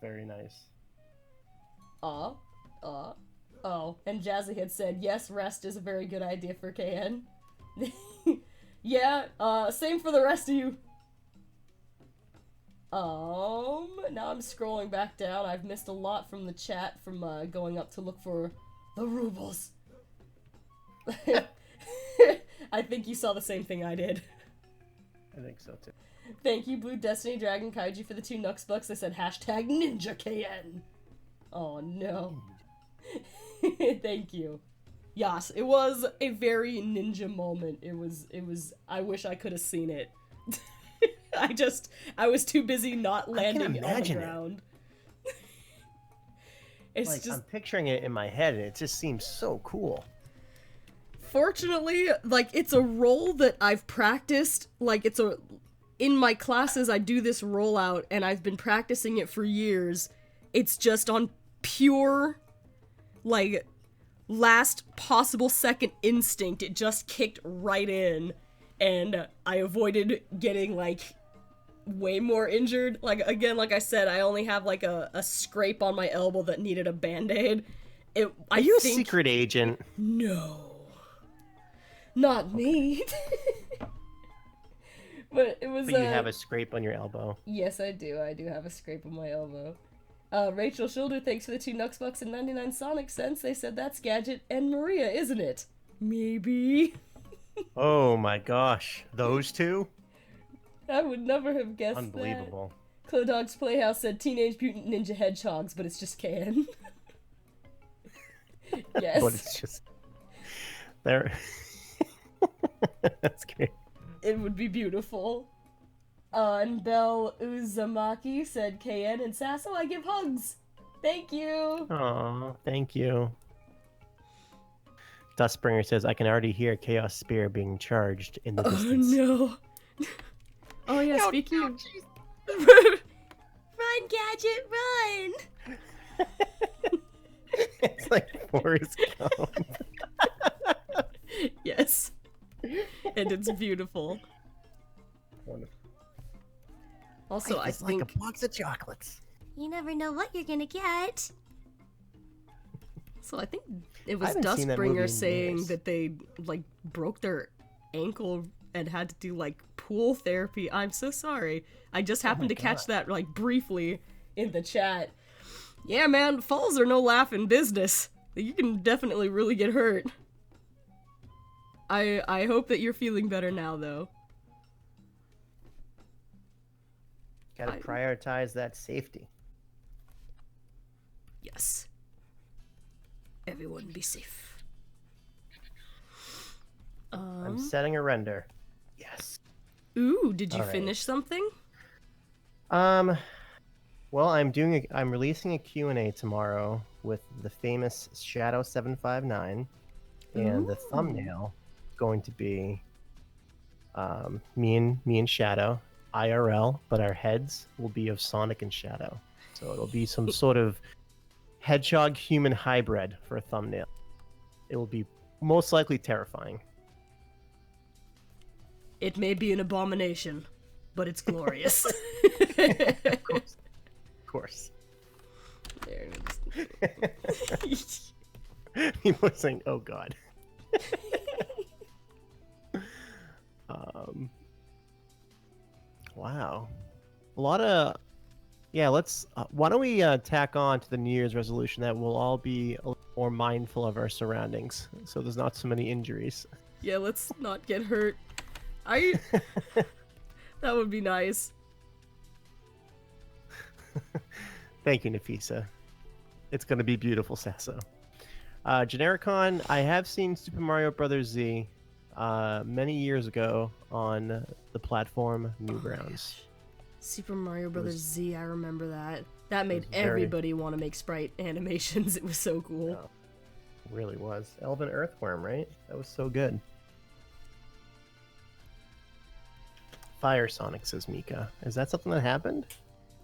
Very nice. Oh, and Jazzy had said, yes, rest is a very good idea for KN. Yeah, same for the rest of you. Now I'm scrolling back down. I've missed a lot from the chat from, going up to look for the rubles. I think you saw the same thing I did. I think so, too. Thank you, Blue Destiny Dragon Kaiji, for the 2 Nux Bucks. They said hashtag NinjaKN. Oh, no. Thank you. Yes, it was a very ninja moment. It was, I wish I could have seen it. I was too busy not landing on the ground. It's like, just... I'm picturing it in my head, and it just seems so cool. Fortunately, like, it's a roll that I've practiced. Like, in my classes, I do this rollout, and I've been practicing it for years. It's just on pure, like, last possible second instinct. It just kicked right in, and I avoided getting, like, way more injured. Like, again, like I said, I only have, like, a scrape on my elbow that needed a band-aid. Are you a secret agent? No. Not me. But it was, But you have a scrape on your elbow. Yes, I do. I do have a scrape on my elbow. Rachel Schilder, thanks for the 2 Nux Bucks and 99 Sonic cents. They said that's Gadget and Maria, isn't it? Maybe. Oh my gosh. Those two? I would never have guessed Unbelievable. that. Clodog's Playhouse said Teenage Mutant Ninja Hedgehogs, but it's just Can. Yes. But it's just... There. That's great. It would be beautiful. And Belle Uzumaki said, KN and Sasso, I give hugs. Thank you. Aw, thank you. Dustbringer says, I can already hear Chaos Spear being charged in the distance. Oh, no. Oh, yeah, speaking of... Run, Gadget, run! It's like Forrest Gump. Yes. And it's beautiful. Wonderful. Also, I think... like a box of chocolates. You never know what you're gonna get. So I think it I was haven't seen that movie Dustbringer in saying years. that they like broke their ankle and had to do like pool therapy. I'm so sorry. I just happened to catch that like briefly in the chat. Yeah, man, falls are no laughing business. You can definitely really get hurt. I hope that you're feeling better now, though. Gotta prioritize that safety. Yes. Everyone be safe. I'm setting a render. Yes. Ooh, did you All right. finish something? Well, I'm releasing a Q&A tomorrow with the famous Shadow 759, and the thumbnail is going to be me and Shadow IRL, but our heads will be of Sonic and Shadow. So it'll be some sort of hedgehog human hybrid for a thumbnail. It will be most likely terrifying. It may be an abomination, but it's glorious. Of course. Of course. There it is. People are saying, "Oh God." Wow, a lot of Let's. Why don't we tack on to the New Year's resolution that we'll all be a little more mindful of our surroundings, so there's not so many injuries. Yeah, let's not get hurt. That would be nice. Thank you, Nafisa. It's gonna be beautiful, Sasso. Genericon, I have seen Super Mario Bros. Z many years ago on the platform Newgrounds. Super Mario Bros. Z, I remember that. That made very- everybody want to make sprite animations. It was so cool. Yeah, it really was. Elven Earthworm, right? That was so good. Fire Sonic, says Mika. Is that something that happened?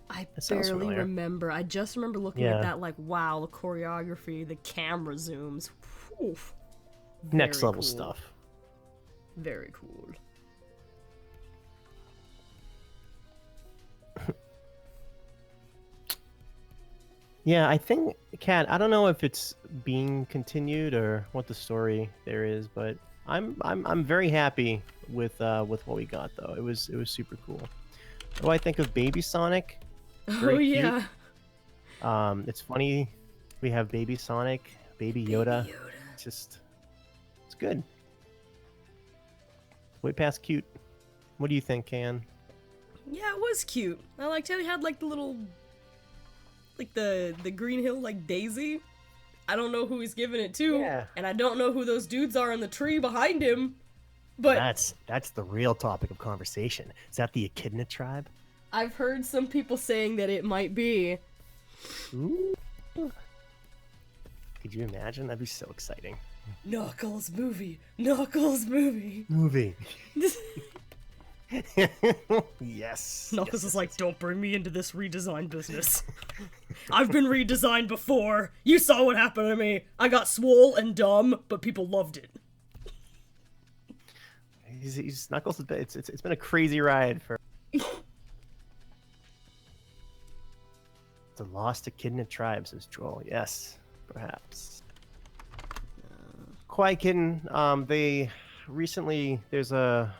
I That sounds barely familiar. remember. I just remember looking Yeah. at that like, wow, the choreography, the camera zooms. Oof. Next Very level cool. stuff. Very cool. Yeah, I think, Kat, I don't know if it's being continued or what the story there is, but I'm very happy with what we got though. It was super cool. What do I think of Baby Sonic? Very Oh cute. yeah. It's funny we have Baby Sonic, Baby Yoda. It's good. Way past cute. What do you think, Can? Yeah, it was cute. I liked how he had like the little, like the Green Hill like daisy. I don't know who he's giving it to, Yeah. and I don't know who those dudes are in the tree behind him. But That's the real topic of conversation. Is that the Echidna tribe? I've heard some people saying that it might be. Ooh. Could you imagine? That'd be so exciting. Knuckles movie. Knuckles movie. Movie. Yes. Knuckles yes, is like, don't bring me into this redesign business. I've been redesigned before. You saw what happened to me. I got swole and dumb, but people loved it. He's Knuckles. It's been a crazy ride for. The lost Echidna tribe, says Joel. Yes, perhaps. Quiet Kitten. They recently there's a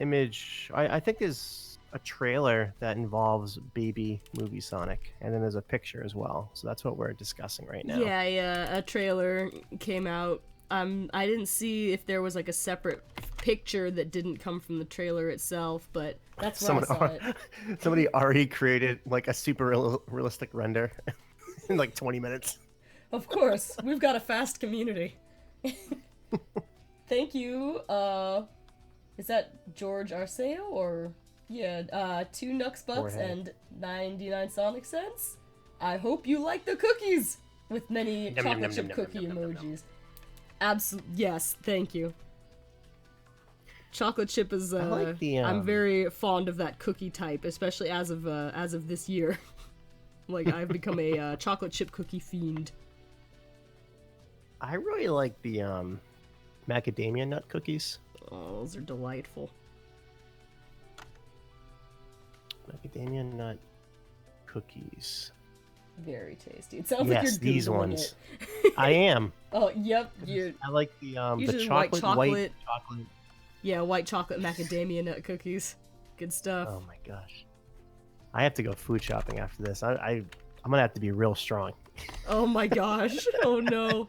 image. I think there's a trailer that involves baby movie Sonic, and then there's a picture as well. So that's what we're discussing right now. Yeah, a trailer came out. I didn't see if there was like a separate picture that didn't come from the trailer itself, but that's where I saw it. Somebody already created like a super realistic render in like 20 minutes. Of course, we've got a fast community. Thank you. Is that George Arceo or yeah? 2 Nux Bucks Jorge. and 99 Sonic cents. I hope you like the cookies with many Yum, yum, chocolate yum, chip yum, cookie yum, yum, yum, emojis. Yes, thank you. Chocolate chip is I like the, I'm very fond of that cookie type, especially as of this year. Like I've become a chocolate chip cookie fiend. I really like the macadamia nut cookies. Oh, those are delightful. Macadamia nut cookies. Very tasty. It sounds Yes, like you're these Googling ones. it. I am. Oh, yep. You I like the usually white chocolate. chocolate. Yeah, white chocolate macadamia nut cookies. Good stuff. Oh my gosh. I have to go food shopping after this. I'm gonna have to be real strong. Oh my gosh. Oh no.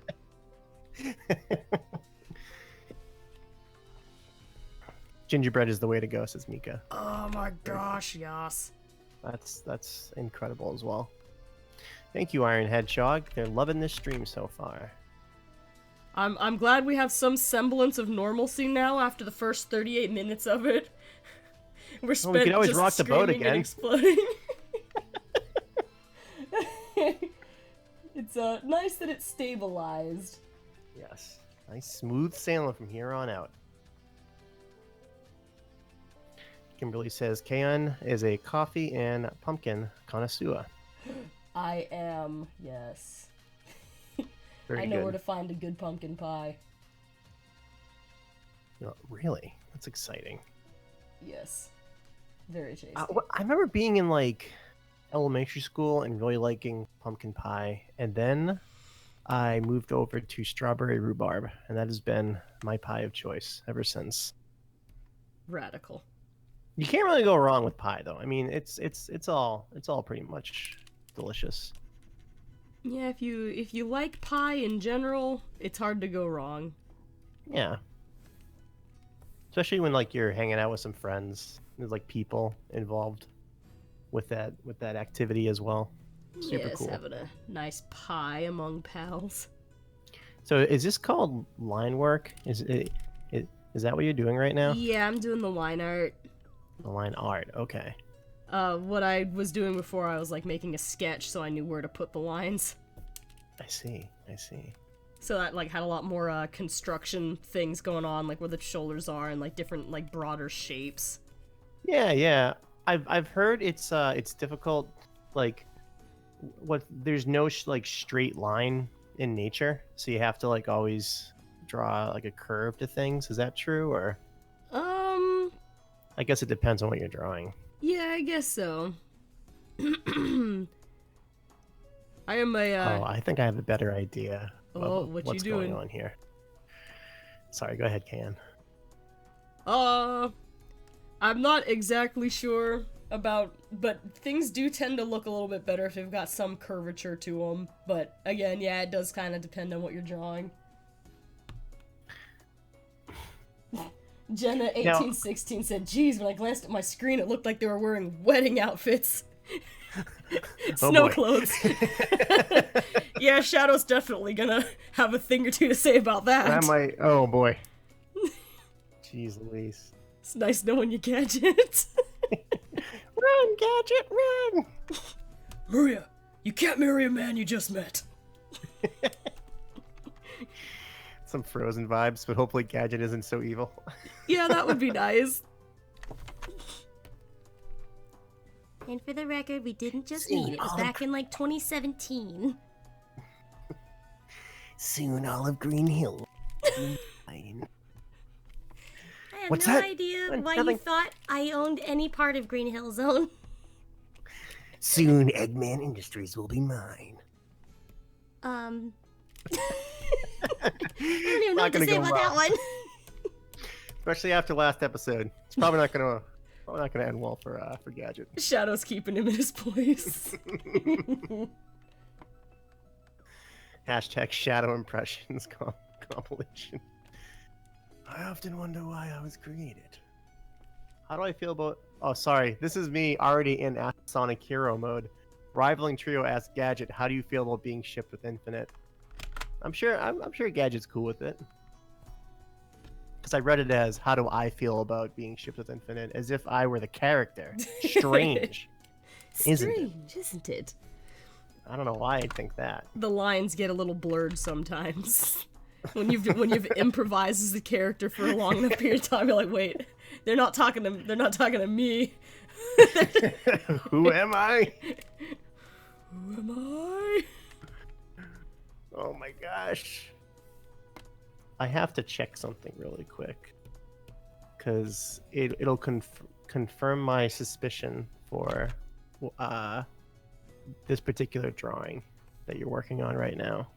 Gingerbread is the way to go, says Mika. Oh my gosh, yes. That's incredible as well. Thank you, Iron Hedgehog. They're loving this stream so far. I'm glad we have some semblance of normalcy now after the first 38 minutes of it. We're spent we can always just rock the boat screaming and again. exploding. It's nice that it's stabilized. Yes. Nice smooth sailing from here on out. Kimberly says Kaon is a coffee and pumpkin connoisseur. I am, yes. Very I know good. where to find a good pumpkin pie. Really? That's exciting. Yes. Very tasty. I remember being in like elementary school and really liking pumpkin pie, and then I moved over to strawberry rhubarb, and that has been my pie of choice ever since. Radical. You can't really go wrong with pie, though. I mean, it's all pretty much delicious. Yeah, if you like pie in general, it's hard to go wrong. Yeah. Especially when like you're hanging out with some friends. There's like people involved with that activity as well. Super yes, cool. having a nice pie among pals. So is this called line work? Is that what you're doing right now? Yeah, I'm doing the line art. The line art, okay. What I was doing before, I was like making a sketch so I knew where to put the lines. I see. So that like had a lot more construction things going on, like where the shoulders are and like different like broader shapes. Yeah. I've heard it's difficult. Like, there's no like straight line in nature, so you have to like always draw like a curve to things. Is that true, or? I guess it depends on what you're drawing. Yeah, I guess so. I am a. Oh, I think I have a better idea. Oh, what what's you doing? going on here? Sorry, go ahead, Can. I'm not exactly sure about, but things do tend to look a little bit better if they've got some curvature to them. But again, yeah, it does kind of depend on what you're drawing. Jenna1816 said, "Geez, when I glanced at my screen, it looked like they were wearing wedding outfits." Snow clothes. Yeah, Shadow's definitely gonna have a thing or two to say about that. Oh boy. Jeez Louise. It's nice knowing you, Gadget. Run, Gadget, run! Maria, you can't marry a man you just met. Some Frozen vibes, but hopefully Gadget isn't so evil. Yeah, that would be nice. And for the record, we didn't just meet. It was back in like 2017. Soon Olive Green Hill. I have What's no that? idea why Nothing. you thought I owned any part of Green Hill Zone. Soon Eggman Industries will be mine. I don't even know what to say about that one. Especially after last episode. It's probably not gonna end well for Gadget. Shadow's keeping him in his place. Hashtag Shadow Impressions compilation. I often wonder why I was created. How do I feel about... Oh, sorry. This is me already in Sonic Hero mode. Rivaling Trio asks Gadget, how do you feel about being shipped with Infinite? I'm sure Gadget's cool with it. Because I read it as, how do I feel about being shipped with Infinite? As if I were the character. Strange. Isn't it? I don't know why I think that. The lines get a little blurred sometimes. when you've improvised as the character for a long enough period of time, you're like, wait, they're not talking to me. Who am I? Who am I? Oh my gosh. I have to check something really quick. Because it'll confirm my suspicion for this particular drawing that you're working on right now.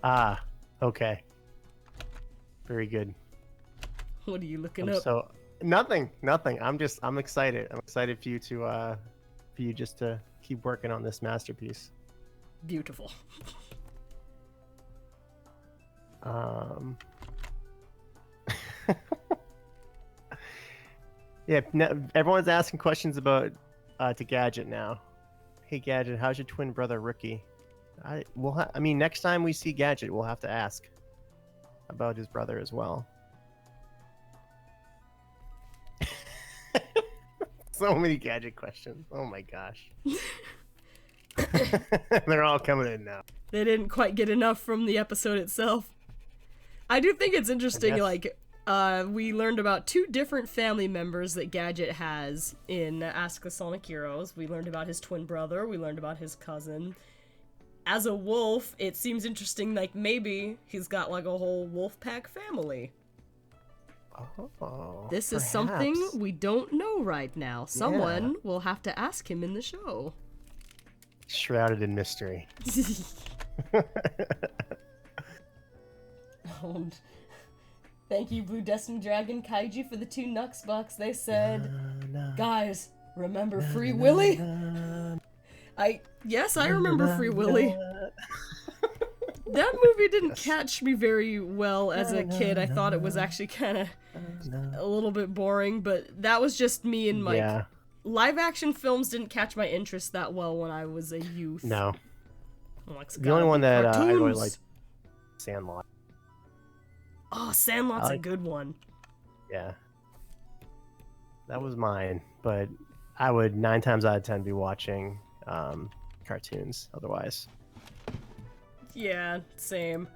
Ah, okay. Very good. What are you looking I'm up? so nothing. I'm excited. I'm excited for you to for you just to keep working on this masterpiece. Beautiful. Yeah, everyone's asking questions about to Gadget now. Hey Gadget, how's your twin brother Rookie? I mean, next time we see Gadget, we'll have to ask about his brother as well. So many Gadget questions. Oh my gosh. They're all coming in now. They didn't quite get enough from the episode itself. I do think it's interesting, like, we learned about 2 different family members that Gadget has in Ask the Sonic Heroes. We learned about his twin brother, we learned about his cousin. As a wolf, it seems interesting, like, maybe he's got, like, a whole wolf pack family. Oh, this is something we don't know right now. Someone will have to ask him in the show. Shrouded in mystery. Thank you, Blue Destiny Dragon Kaiji, for the 2 Nux bucks. They said, guys, remember Free Willy? Yes, I remember Free Willy. That movie didn't catch me very well as a kid. I thought it was actually kind of a little bit boring, but that was just me and my... Live action films didn't catch my interest that well when I was a youth. No. Like, the only one that I really liked, Sandlot. Oh, Sandlot's a good one. Yeah. That was mine, but I would 9 times out of 10 be watching cartoons otherwise. Yeah, same.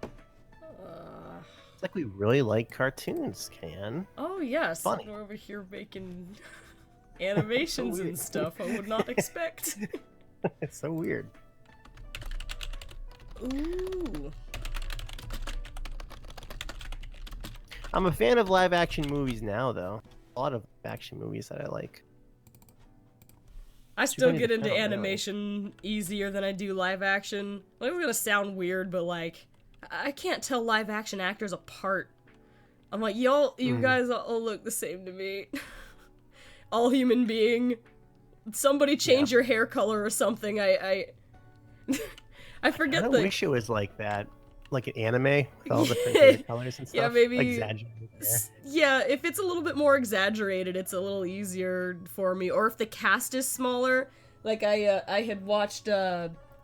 It's like we really like cartoons, Can. Oh, yes. Funny. We're over here making animations so and stuff I would not expect. It's so weird. Ooh. I'm a fan of live action movies now, though. A lot of action movies that I like. I still get into animation easier than I do live action. Like, it's gonna sound weird, but like, I can't tell live action actors apart. I'm like, you guys all look the same to me. All human being. Somebody change your hair color or something. I forget. I wish it was like that, like an anime with all different hair colors and stuff. Yeah, maybe exaggerated. Yeah, if it's a little bit more exaggerated, it's a little easier for me. Or if the cast is smaller, like I had watched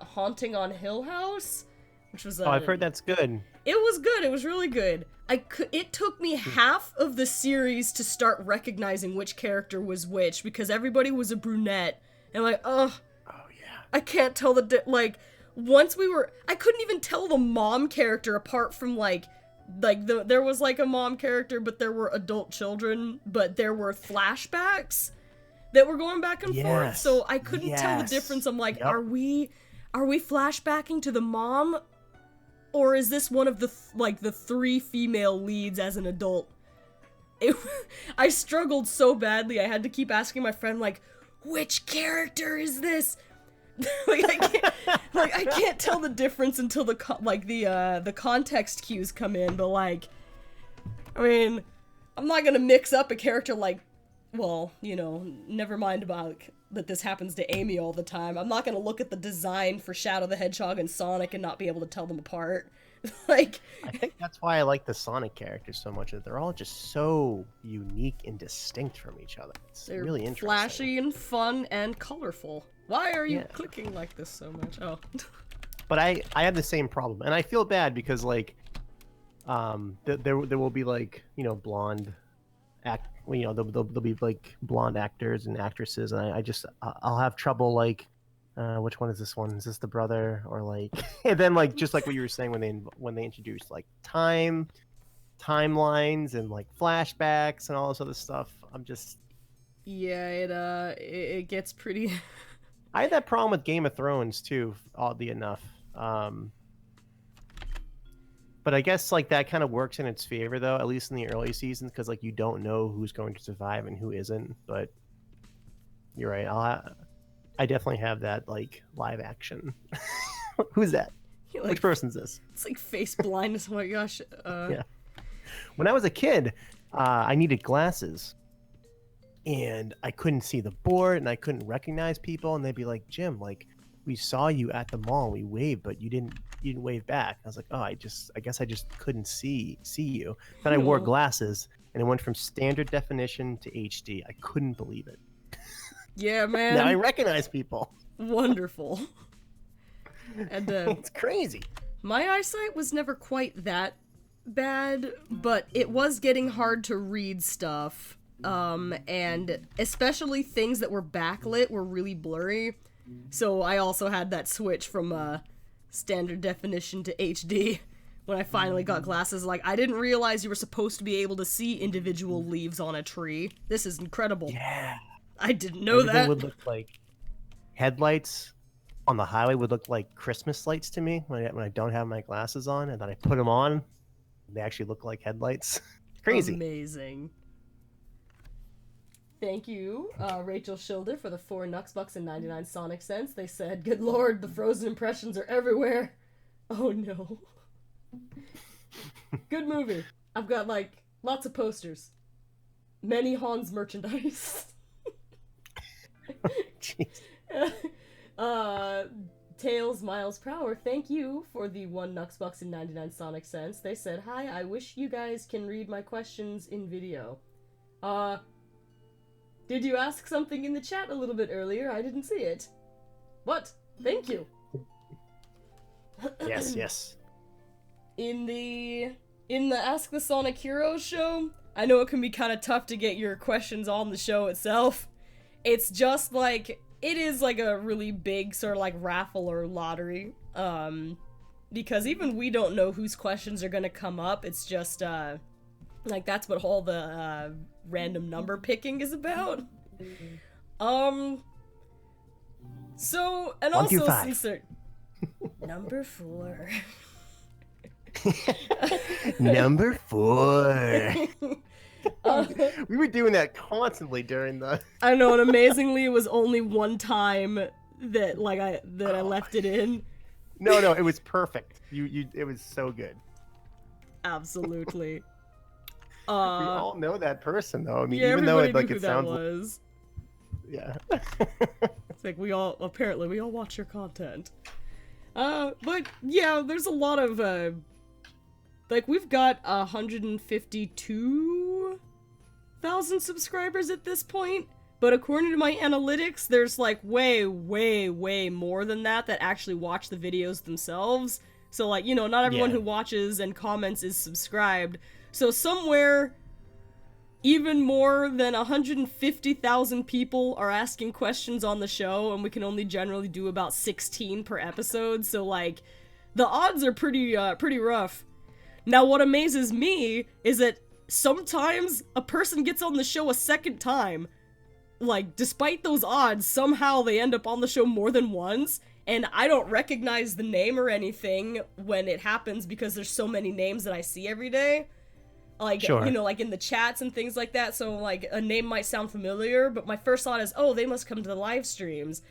Haunting on Hill House, which was I've heard that's good. It was good. It was really good. It took me half of the series to start recognizing which character was which because everybody was a brunette, and like, oh yeah, I can't tell once I couldn't even tell the mom character apart from there was like a mom character, but there were adult children, but there were flashbacks that were going back and forth, so I couldn't tell the difference. I'm like, are we flashbacking to the mom, or is this one of the the 3 female leads as an adult? I struggled so badly. I had to keep asking my friend, like, which character is this? I can't tell the difference until the context cues come in, but I mean, I'm not gonna mix up a character never mind about that this happens to Amy all the time. I'm not gonna look at the design for Shadow the Hedgehog and Sonic and not be able to tell them apart. I think that's why I like the Sonic characters so much, that they're all just so unique and distinct from each other. They're really interesting. Flashy and fun and colorful. Why are you clicking like this so much? Oh. But I have the same problem, and I feel bad because there will be blonde there'll be blonde actors and actresses, and I'll have trouble which one is this one? Is this the brother or and then just like what you were saying when they introduce timelines and flashbacks and all this other stuff, I'm just it gets pretty. I had that problem with Game of Thrones too, oddly enough. But I guess that kind of works in its favor though, at least in the early seasons, because you don't know who's going to survive and who isn't. But You're right. I definitely have that like live action. Who's that? Like, Which person's this? It's like face blindness. Oh my gosh. Yeah. When I was a kid, I needed glasses, and I couldn't see the board, and I couldn't recognize people, and they'd be like, "Jim, like we saw you at the mall, and we waved, but you didn't wave back." I was like, "Oh, I guess I just couldn't see you." Then I wore glasses, and it went from standard definition to HD. I couldn't believe it. Yeah, man. Now I recognize people. Wonderful. And it's crazy. My eyesight was never quite that bad, but it was getting hard to read stuff. And especially things that were backlit were really blurry. So I also had that switch from standard definition to HD when I finally got glasses. Like, I didn't realize you were supposed to be able to see individual leaves on a tree. This is incredible. Yeah. I didn't know Everything that. would look like headlights on the highway would look like Christmas lights to me when I don't have my glasses on, and then I put them on. They actually look like headlights. Crazy. Amazing. Thank you, Rachel Schilder, for the 4 Nuxbucks and 99 Sonic Cents. They said, "Good lord, the Frozen impressions are everywhere." Oh no. Good movie. I've got, like, lots of posters. Many Hans merchandise. Jeez. Tails Miles per Hour, thank you for the 1 Nuxbucks and 99 Sonic Cents. They said, "Hi, I wish you guys can read my questions in video." Did you ask something in the chat a little bit earlier? I didn't see it. What? Thank you. Yes. In the Ask the Sonic Heroes show, I know it can be kind of tough to get your questions on the show itself. It's just like, it is like a really big sort of like raffle or lottery. Because even we don't know whose questions are gonna come up. It's just, like, that's what all the, random number picking is about. So, and 1 through also 5. since number 4. Number 4. We were doing that constantly during the... I know, and amazingly, it was only one time that, like, I left it in. No, it was perfect. It was so good. Absolutely. We all know that person, though. I mean, Yeah, even though everybody knew who it that sounds was. Yeah. It's like we all watch your content. But yeah, there's a lot of like, we've got 152,000 subscribers at this point, but according to my analytics, there's like way more than that actually watch the videos themselves. So, like, you know, not everyone who watches and comments is subscribed. So somewhere even more than 150,000 people are asking questions on the show, and we can only generally do about 16 per episode, so, like, the odds are pretty rough. Now, what amazes me is that sometimes a person gets on the show a second time. Like, despite those odds, somehow they end up on the show more than once, and I don't recognize the name or anything when it happens because there's so many names that I see every day. Like, sure. You know, like in the chats and things like that, so, like, a name might sound familiar, but my first thought is, oh, they must come to the live streams.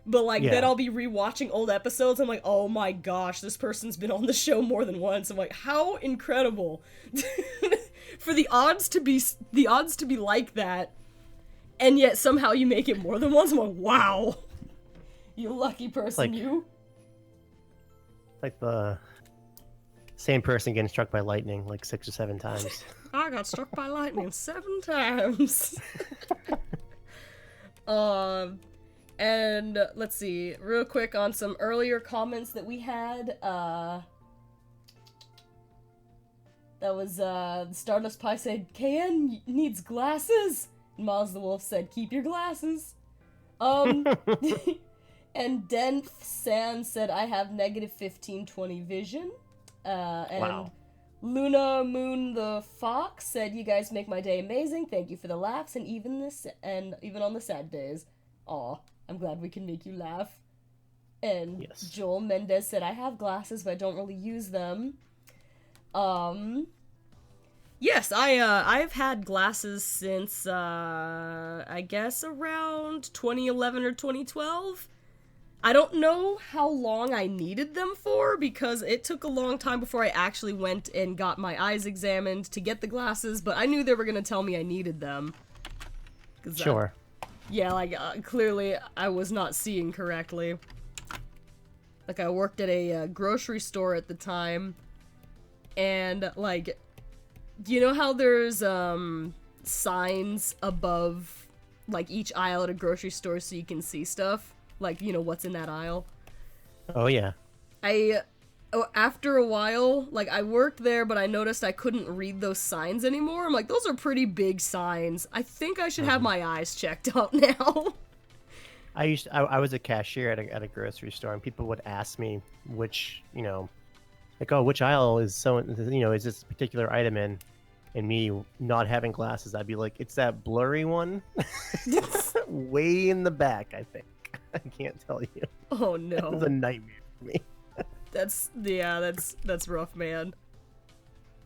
But, like, then I'll be rewatching old episodes, I'm like, oh my gosh, this person's been on the show more than once. I'm like, how incredible. For the odds to be like that, and yet somehow you make it more than once, I'm like, wow. You lucky person, like, you. Like the same person getting struck by lightning like 6 or 7 times. I got struck by lightning 7 times. And let's see, real quick on some earlier comments that we had. That was, Stardust Pie said, KN needs glasses. And Miles the Wolf said, keep your glasses. And Denth San said, I have negative 15/20 vision. And wow. Luna Moon the Fox said, you guys make my day amazing. Thank you for the laughs and even on the sad days. Aw, I'm glad we can make you laugh. And yes. Joel Mendez said, I have glasses, but I don't really use them. Yes, I've had glasses since I guess around 2011 or 2012. I don't know how long I needed them for because it took a long time before I actually went and got my eyes examined to get the glasses, but I knew they were going to tell me I needed them. Sure. Yeah, like, clearly I was not seeing correctly. Like, I worked at a grocery store at the time, and, like, do you know how there's, signs above, like, each aisle at a grocery store so you can see stuff? Like, you know, what's in that aisle? Oh, yeah. After a while, like, I worked there, but I noticed I couldn't read those signs anymore. I'm like, those are pretty big signs. I think I should have my eyes checked out now. I was a cashier at a grocery store, and people would ask me which, you know, like, oh, which aisle is so, you know, is this particular item in? And me not having glasses, I'd be like, it's that blurry one, way in the back, I think. I can't tell you. Oh no, it was a nightmare for me. That's rough, man.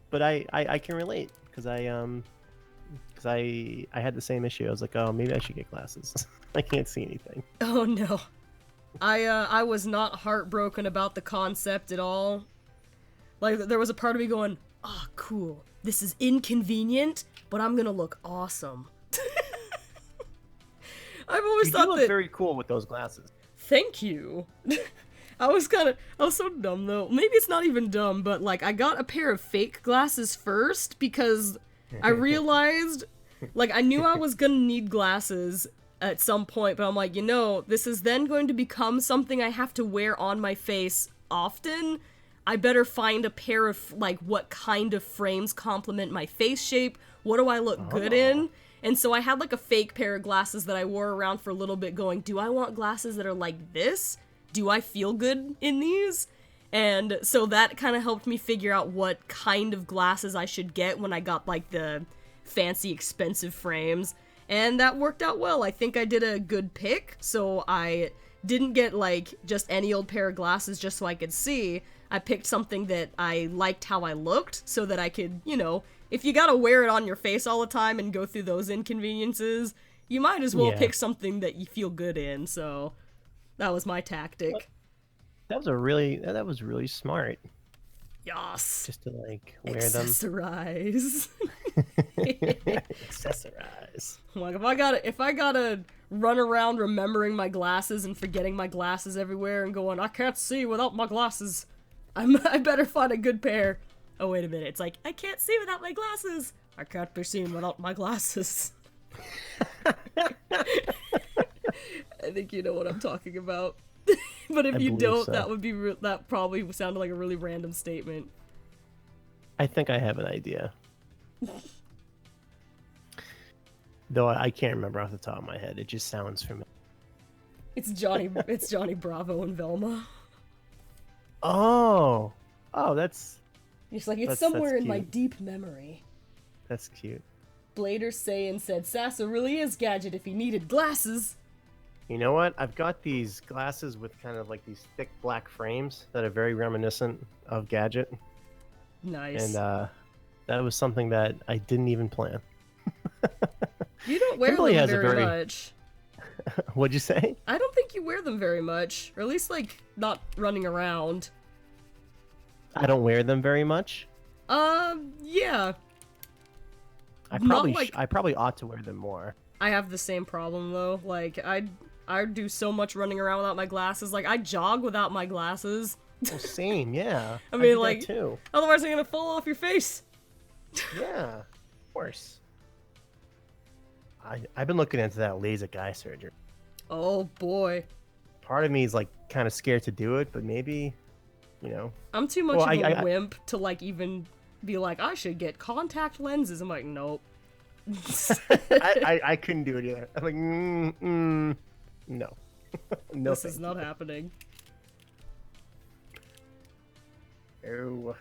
But I can relate because I had the same issue. I was like, oh, maybe I should get glasses. I can't see anything. Oh no, I was not heartbroken about the concept at all. Like, there was a part of me going, oh, cool. This is inconvenient, but I'm gonna look awesome. I've always thought look that. Very cool with those glasses. Thank you. I was so dumb though. Maybe it's not even dumb, but like, I got a pair of fake glasses first because I realized, like, I knew I was gonna need glasses at some point, but I'm like, you know, this is then going to become something I have to wear on my face often. I better find a pair of, like, what kind of frames complement my face shape. What do I look good in? And so I had, like, a fake pair of glasses that I wore around for a little bit going, do I want glasses that are like this? Do I feel good in these? And so that kind of helped me figure out what kind of glasses I should get when I got, like, the fancy, expensive frames. And that worked out well. I think I did a good pick, so I didn't get, like, just any old pair of glasses just so I could see. I picked something that I liked how I looked so that I could, you know, if you gotta wear it on your face all the time and go through those inconveniences, you might as well pick something that you feel good in, so that was my tactic. That was really smart. Yas. Just to, like, wear them. Accessorize. Accessorize. Like, if I gotta run around remembering my glasses and forgetting my glasses everywhere and going, I can't see without my glasses, I better find a good pair. Oh, wait a minute. It's like, I can't see without my glasses. I can't be seen without my glasses. I think you know what I'm talking about. But if you don't, so. That probably sounded like a really random statement. I think I have an idea. Though I can't remember off the top of my head. It just sounds familiar. It's Johnny Bravo and Velma. Oh, that's... It's like, it's somewhere in my deep memory. That's cute. Blader Saiyan said, Sasso really is Gadget if he needed glasses. You know what? I've got these glasses with kind of like these thick black frames that are very reminiscent of Gadget. Nice. And that was something that I didn't even plan. You don't wear them very much. What'd you say? I don't think you wear them very much. Or at least, like, not running around. I don't wear them very much? Yeah. I probably ought to wear them more. I have the same problem, though. Like, I do so much running around without my glasses. Like, I jog without my glasses. Well, same, yeah. I mean, do like, that too. Otherwise they're gonna fall off your face. Yeah, of course. I've been looking into that LASIK eye surgery. Oh, boy. Part of me is, like, kind of scared to do it, but maybe, you know. I'm too much of a wimp to, like, even be like, I should get contact lenses. I'm like, nope. I couldn't do it either. I'm like, no. No, this is not happening. Oh.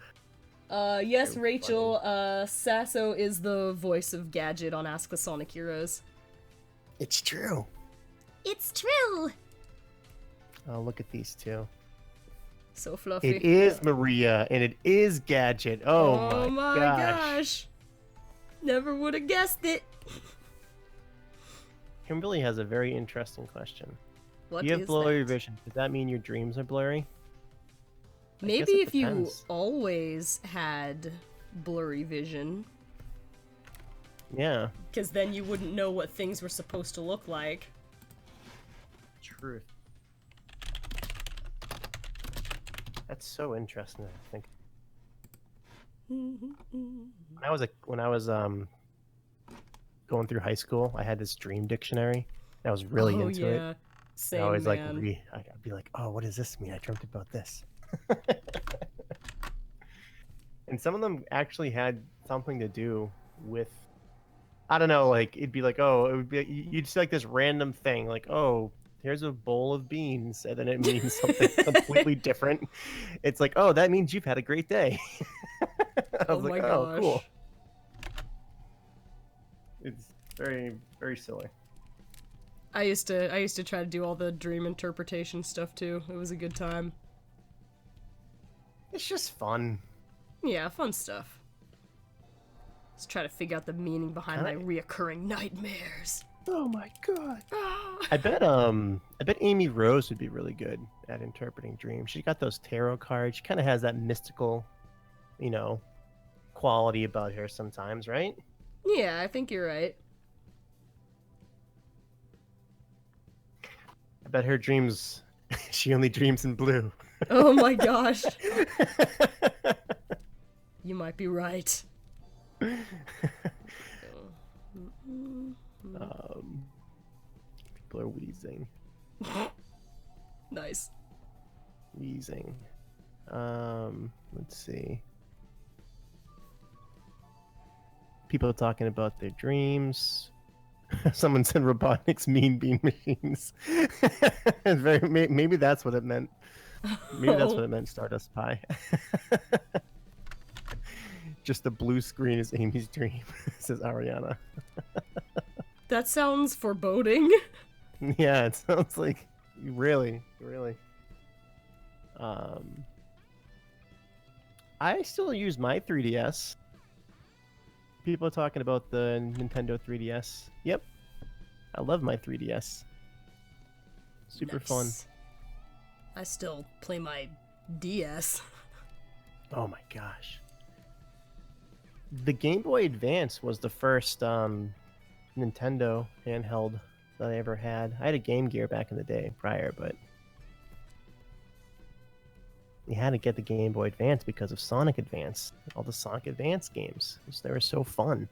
Yes, Rachel, Sasso is the voice of Gadget on Ask the Sonic Heroes. It's true. It's true. Oh, look at these two. So fluffy. It is Maria, and it is Gadget. Oh my gosh. Never would have guessed it. Kimberly has a very interesting question. What You have is blurry that? vision. Does that mean your dreams are blurry? I Maybe guess it if you depends. always had blurry vision, Yeah. because then you wouldn't know what things were supposed to look like. Truth. That's so interesting. I think when I was going through high school, I had this dream dictionary. And I was really oh into yeah, it. same I always man. I'd be like, oh, what does this mean? I dreamt about this. And some of them actually had something to do with, I don't know, like it'd be like, oh, it would be you'd see like this random thing, like, oh, here's a bowl of beans, and then it means something completely different. It's like, oh, that means you've had a great day. I Oh was my like, oh, gosh. cool. It's very, very silly. I used to try to do all the dream interpretation stuff too. It was a good time. It's just fun. Yeah, fun stuff. Let's try to figure out the meaning behind my reoccurring nightmares. Oh my god. Ah. I bet Amy Rose would be really good at interpreting dreams. She got those tarot cards. She kind of has that mystical, quality about her sometimes, right? Yeah, I think you're right. I bet her dreams, she only dreams in blue. Oh my gosh. You might be right. People are wheezing. Nice. Wheezing. Let's see. People talking about their dreams. Someone said robotics mean bean machines. Maybe that's what it meant. Maybe that's what it meant, Stardust Pie. Just the blue screen is Amy's dream, says Ariana. That sounds foreboding. Yeah, it sounds like really. I still use my 3DS. People are talking about the Nintendo 3DS. Yep. I love my 3DS. Super fun. Nice. I still play my DS. Oh my gosh. The Game Boy Advance was the first Nintendo handheld that I ever had. I had a Game Gear back in the day prior, but you had to get the Game Boy Advance because of Sonic Advance. All the Sonic Advance games. They were so fun.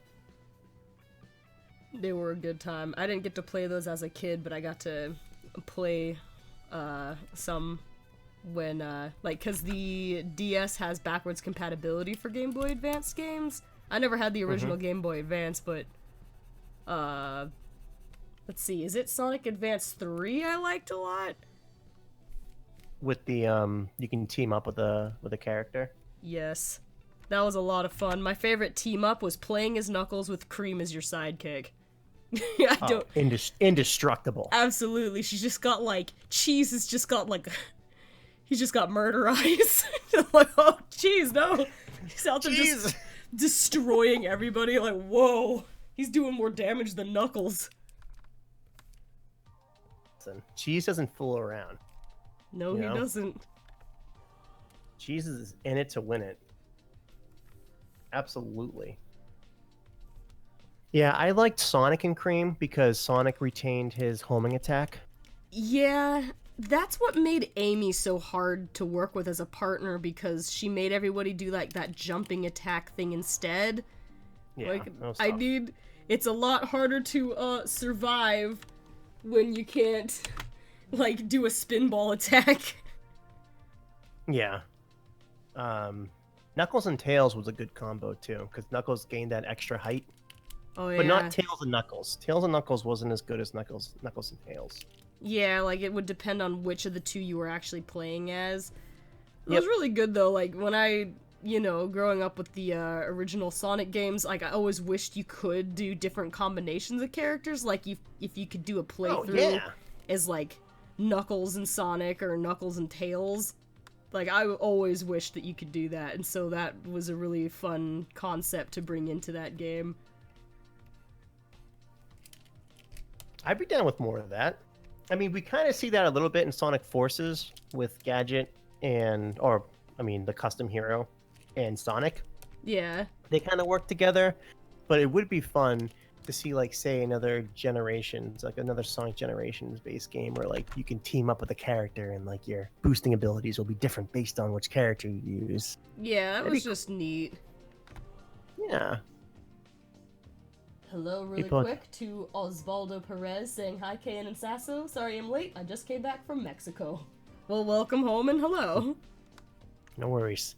They were a good time. I didn't get to play those as a kid, but I got to play some when, because the DS has backwards compatibility for Game Boy Advance games. I never had the original Game Boy Advance, but, let's see, is it Sonic Advance 3 I liked a lot? With the, you can team up with a character. Yes. That was a lot of fun. My favorite team-up was playing as Knuckles with Cream as your sidekick. I don't... Indestructible. Absolutely. She's just got, Cheese has just got, he's just got murder eyes. Like, oh, Cheese, no. He's out there just destroying everybody. Like, whoa. He's doing more damage than Knuckles. Listen, Cheese doesn't fool around. No, he doesn't. Cheese is in it to win it. Absolutely. Yeah, I liked Sonic and Cream because Sonic retained his homing attack. Yeah, that's what made Amy so hard to work with as a partner, because she made everybody do, that jumping attack thing instead. Yeah, it's a lot harder to, survive when you can't, do a spinball attack. Yeah. Knuckles and Tails was a good combo, too, because Knuckles gained that extra height. Oh, yeah. But not Tails and Knuckles. Tails and Knuckles wasn't as good as Knuckles and Tails. Yeah, it would depend on which of the two you were actually playing as. It was really good, though. When I, growing up with the original Sonic games, I always wished you could do different combinations of characters. If you could do a playthrough as, Knuckles and Sonic or Knuckles and Tails. I always wished that you could do that, and so that was a really fun concept to bring into that game. I'd be down with more of that. I mean, we kind of see that a little bit in Sonic Forces with Gadget the custom hero and Sonic. Yeah. They kind of work together, but it would be fun to see, like, say, another Sonic Generations based game where, like, you can team up with a character and, like, your boosting abilities will be different based on which character you use. Yeah, that was just neat. Yeah. Hello, really quick, to Osvaldo Perez saying hi, Kayan and Sasso. Sorry I'm late. I just came back from Mexico. Well, welcome home and hello. No worries.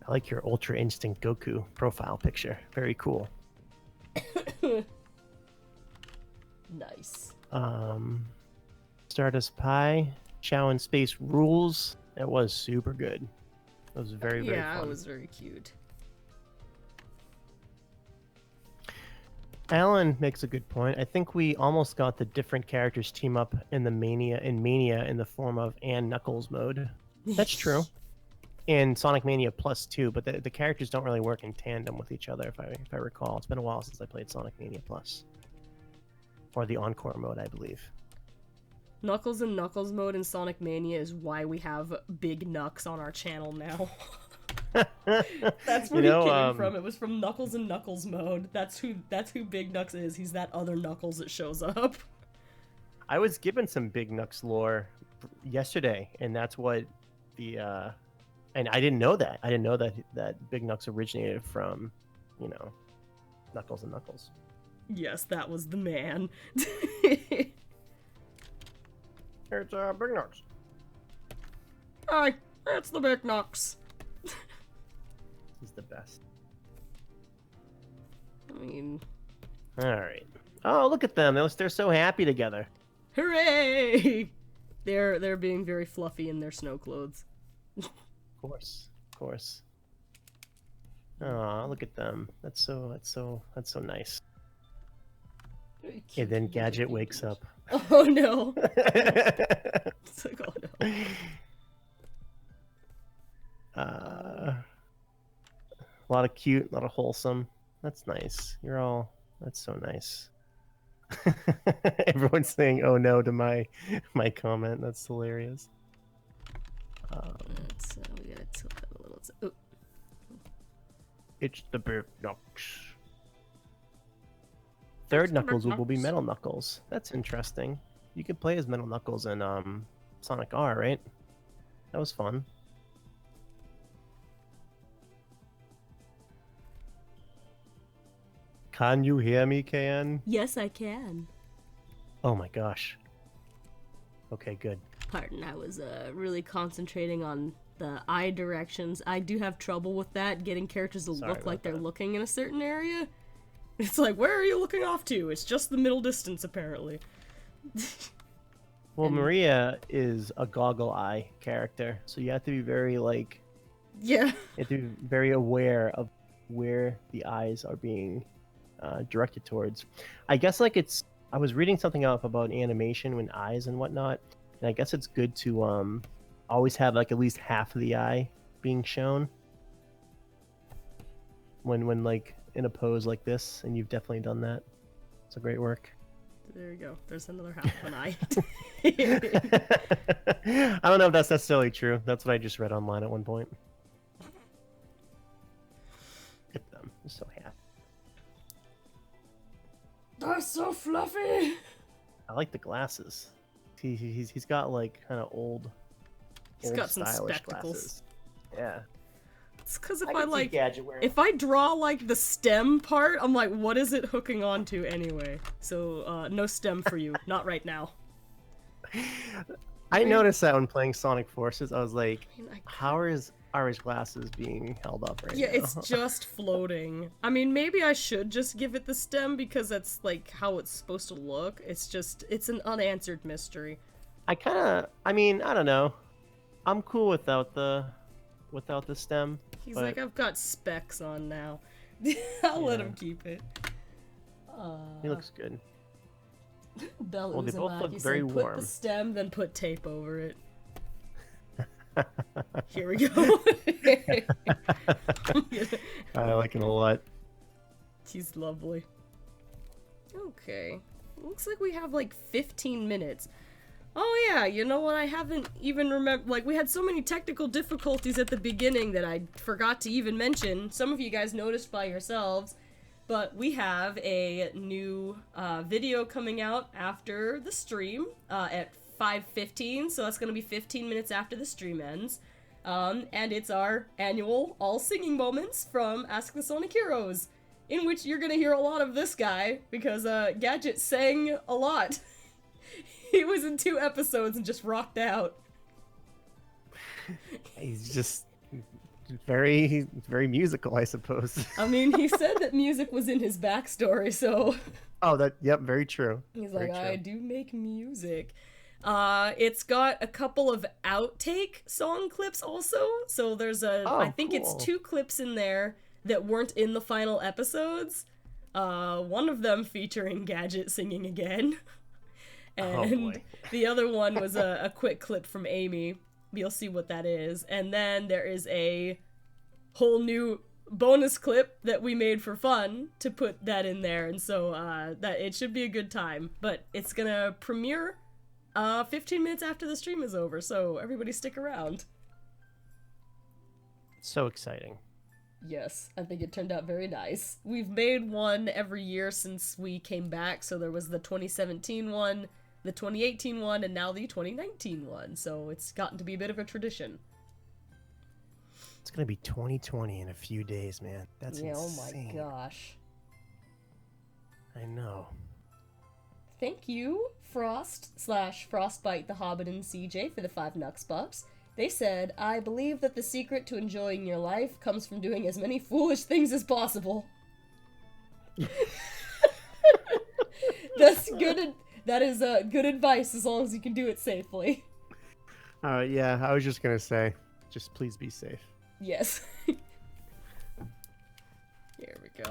I like your Ultra Instinct Goku profile picture. Very cool. Nice. Stardust Pie, Chow in Space rules. That was super good. It was very fun. Yeah, it was very cute. Alan makes a good point. I think we almost got the different characters team up in Mania in the form of and Knuckles mode. That's true. In Sonic Mania Plus 2, but the characters don't really work in tandem with each other, if I recall. It's been a while since I played Sonic Mania Plus. Or the Encore mode, I believe. Knuckles and Knuckles mode in Sonic Mania is why we have Big Knucks on our channel now. That's where he came from. It was from Knuckles and Knuckles mode. That's who Big Knucks is. He's that other Knuckles that shows up. I was given some Big Knucks lore yesterday, and that's what the and I didn't know that. I didn't know that Big Knucks originated from, Knuckles and Knuckles. Yes, that was the man. It's Big Knucks. Hi, it's the Big Knucks. He's the best. I mean... Alright. Oh, look at them. They're so happy together. Hooray! They're being very fluffy in their snow clothes. Of course. Oh, look at them. That's so nice. And then Gadget wakes up. Oh no. It's like, oh no. A lot of cute, a lot of wholesome. That's nice. That's so nice. Everyone's saying "oh no" to my comment. That's hilarious. We gotta tilt that a little. Oh. It's the Big Knucks. Third Knuckles will be Metal Knuckles. That's interesting. You can play as Metal Knuckles in Sonic R, right? That was fun. Can you hear me, KN? Yes, I can. Oh my gosh. Okay, good. Pardon, I was really concentrating on the eye directions. I do have trouble with that, getting characters to look like they're looking in a certain area. It's like, where are you looking off to? It's just the middle distance, apparently. Well, Maria is a goggle eye character, so you have to be very, yeah. You have to be very aware of where the eyes are being directed towards. I guess, I was reading something up about animation with eyes and whatnot, and I guess it's good to always have, at least half of the eye being shown. When in a pose like this, and you've definitely done that. It's a great work. There you go. There's another half of an eye. I don't know if that's necessarily true. That's what I just read online at one point. Look at them. They're so happy. They're so fluffy! I like the glasses. He's got kind of old. He's got some spectacles. Glasses. Yeah. It's because if I draw the stem part, I'm like, what is it hooking onto anyway? So no stem for you, not right now. I noticed that when playing Sonic Forces, I was like, how are his glasses being held up right now? Yeah, it's just floating. I mean, maybe I should just give it the stem because that's how it's supposed to look. It's an unanswered mystery. I don't know. I'm cool without the stem. He's like, I've got specs on now. I'll let him keep it. He looks good. Well, they both look very warm. warm. Put the stem, then put tape over it. Here we go. I like it a lot. He's lovely. Okay. looks like we have like 15 minutes. Oh yeah, you know what, I haven't even remembered, like, we had so many technical difficulties at the beginning that I forgot to even mention. Some of you guys noticed by yourselves, but we have a new video coming out after the stream at 5:15, so that's gonna be 15 minutes after the stream ends. And it's our annual all-singing moments from Ask the Sonic Heroes, in which you're gonna hear a lot of this guy, because Gadget sang a lot. He was in 2 episodes and just rocked out. He's just very musical, I suppose. I mean, he said that music was in his backstory, so... Oh, yep, very true. He's very like, true. I do make music. It's got a couple of outtake song clips also, so there's I think cool. it's 2 clips in there that weren't in the final episodes. One of them featuring Gadget singing again. And the other one was a quick clip from Amy. You'll see what that is. And then there is a whole new bonus clip that we made for fun to put that in there. And so that it should be a good time. But it's gonna premiere 15 minutes after the stream is over, so everybody stick around. So exciting. Yes, I think it turned out very nice. We've made one every year since we came back, so there was the 2017 one, the 2018 one, and now the 2019 one, so it's gotten to be a bit of a tradition. It's gonna be 2020 in a few days, man. That's insane. Oh my gosh. I know. Thank you, Frost/Frostbite the Hobbit and CJ for the 5 Nux bucks. They said, I believe that the secret to enjoying your life comes from doing as many foolish things as possible. That's good. That is good advice as long as you can do it safely. Yeah, I was just gonna say, just please be safe. Yes. Here we go.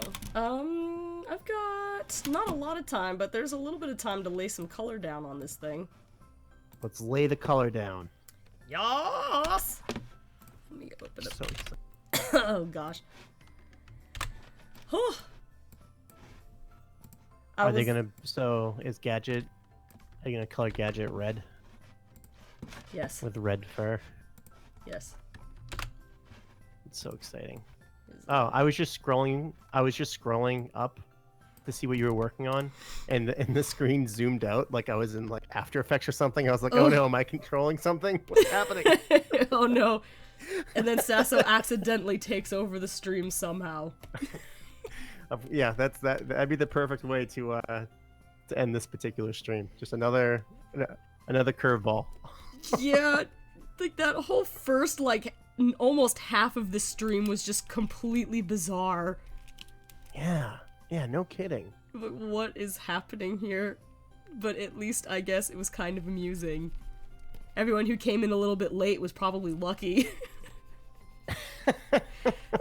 I've got not a lot of time, but there's a little bit of time to lay some color down on this thing. Let's lay the color down. Yas! Let me open it. So excited. Oh gosh. Oh. Are they gonna? So is Gadget? Are you gonna color Gadget red? Yes. With red fur. Yes. It's so exciting. Oh, I was just scrolling up to see what you were working on, and the screen zoomed out like I was in like After Effects or something. I was like, oh no, am I controlling something? What's happening? Oh no. And then Sasso accidentally takes over the stream somehow. Yeah, that'd be the perfect way to end this particular stream. Just another curveball. Yeah, like that whole first like almost half of the stream was just completely bizarre. Yeah, no kidding. But what is happening here? But at least I guess it was kind of amusing. Everyone who came in a little bit late was probably lucky.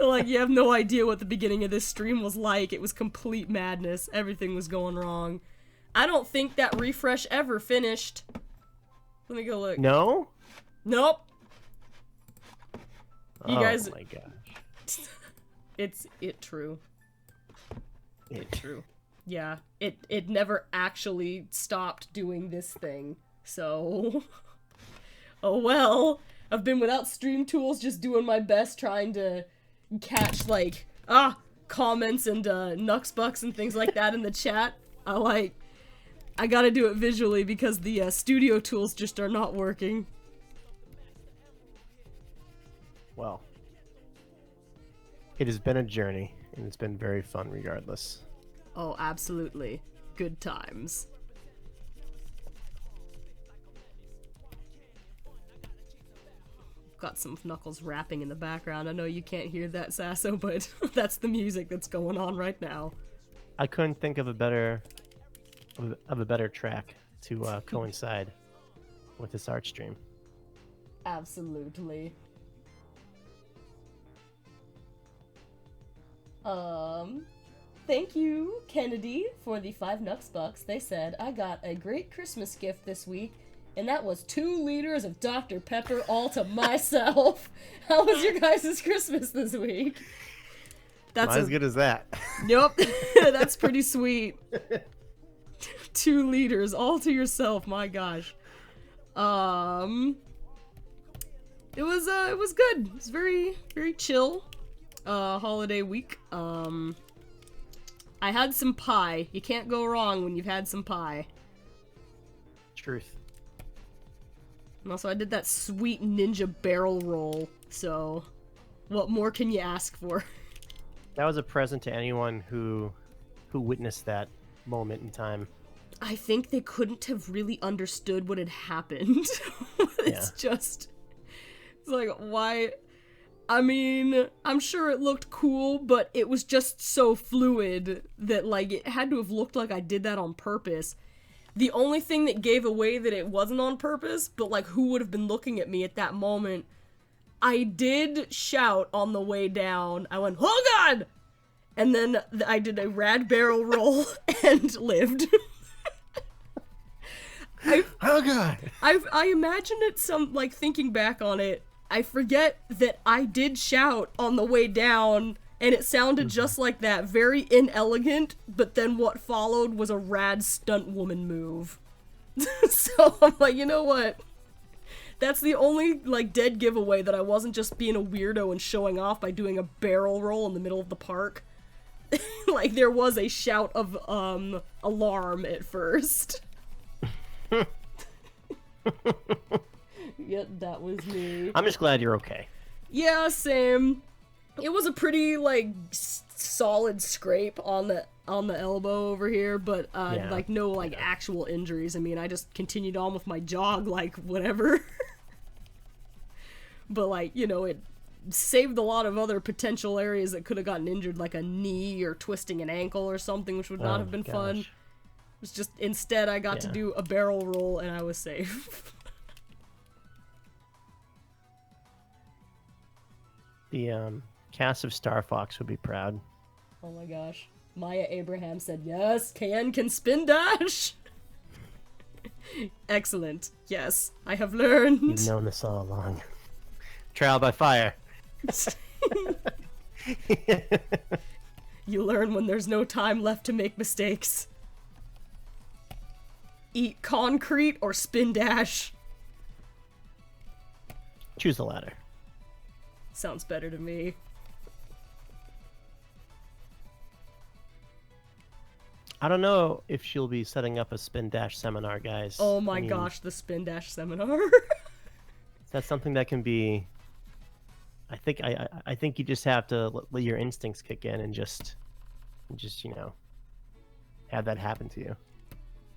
Like, you have no idea what the beginning of this stream was like. It was complete madness. Everything was going wrong. I don't think that refresh ever finished. Let me go look. No? Nope. You guys... Oh my gosh. It's true. It's true. Yeah, it never actually stopped doing this thing. So... Oh well. I've been without stream tools, just doing my best trying to catch, like, comments and Nux Bucks and things like that in the chat. I gotta do it visually because the studio tools just are not working. Well, it has been a journey, and it's been very fun regardless. Oh, absolutely. Good times. Got some Knuckles rapping in the background. I know you can't hear that, Sasso, but that's the music that's going on right now. I couldn't think of a better track to coincide with this art stream. Absolutely. Thank you, Kennedy, for the 5 Nux Bucks. They said, I got a great Christmas gift this week, and that was 2 liters of Dr. Pepper all to myself. How was your guys' Christmas this week? That's Not as good as that. Nope. That's pretty sweet. 2 liters all to yourself. My gosh. It was good. It was very, very chill. Holiday week. I had some pie. You can't go wrong when you've had some pie. Truth. And also I did that sweet ninja barrel roll, so what more can you ask for? That was a present to anyone who witnessed that moment in time. I think they couldn't have really understood what had happened. It's just... It's like, why... I mean, I'm sure it looked cool, but it was just so fluid that, like, it had to have looked like I did that on purpose. The only thing that gave away that it wasn't on purpose, but, like, who would have been looking at me at that moment, I did shout on the way down. I went, "Oh God!" And then I did a rad barrel roll and lived. Oh God! I imagine it like, thinking back on it, I forget that I did shout on the way down, and it sounded just like that, very inelegant, but then what followed was a rad stunt woman move. So I'm like, you know what? That's the only, like, dead giveaway that I wasn't just being a weirdo and showing off by doing a barrel roll in the middle of the park. Like, there was a shout of, alarm at first. Yep, that was me. I'm just glad you're okay. Yeah, same. It was a pretty, like, solid scrape on the elbow over here, but, like, no, like, actual injuries. I mean, I just continued on with my jog, like, whatever. But, like, you know, it saved a lot of other potential areas that could have gotten injured, like a knee or twisting an ankle or something, which would not have been fun. It was just, instead I got to do a barrel roll and I was safe. The cast of Star Fox would be proud. Oh my gosh. Maya Abraham said, "Yes, KN can spin dash!" Excellent. Yes, I have learned. You've known this all along. Trial by fire. You learn when there's no time left to make mistakes. Eat concrete or spin dash. Choose the latter. Sounds better to me. I don't know if she'll be setting up a spin dash seminar, guys. Oh my gosh, the spin dash seminar. That's something that can be... I think you just have to let your instincts kick in and just you know, have that happen to you.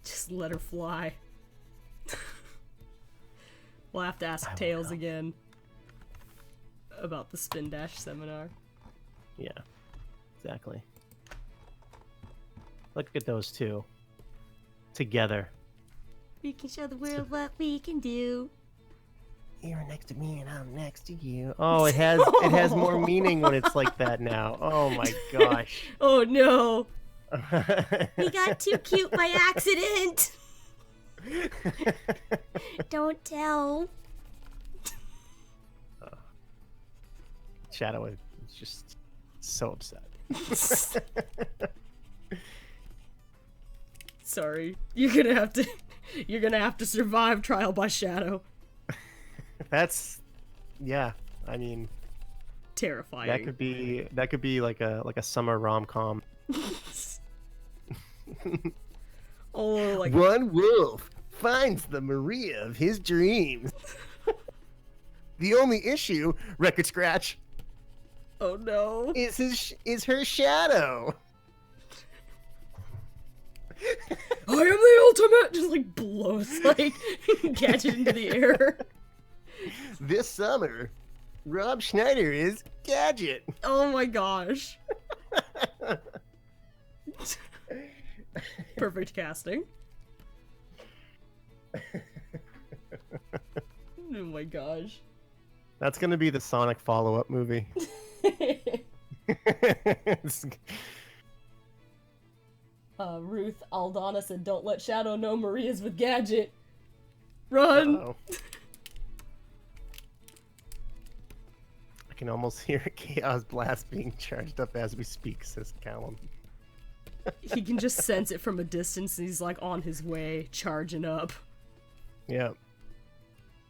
Just let her fly. We'll have to ask Tails again about the spin dash seminar. Yeah, exactly. Look at those two together. We can show the world what we can do. You're next to me and I'm next to you. Oh, it has more meaning when it's like that now. Oh my gosh. Oh no. We got too cute by accident. Don't tell. Shadow is just so upset. Sorry. You're gonna have to survive Trial by Shadow. That's, yeah. I mean, terrifying. That could be like a summer rom-com. Oh, like one wolf finds the Maria of his dreams. The only issue, record scratch. Oh no. Is her shadow. I am the ultimate! Just like blows like Gadget into the air. This summer, Rob Schneider is Gadget. Oh my gosh. Perfect casting. Oh my gosh. That's gonna be the Sonic follow-up movie. Ruth Aldana said, "Don't let Shadow know Maria's with Gadget. Run!" Uh-oh. I can almost hear a Chaos Blast being charged up as we speak, says Callum. He can just sense it from a distance, and he's like on his way, charging up. Yeah.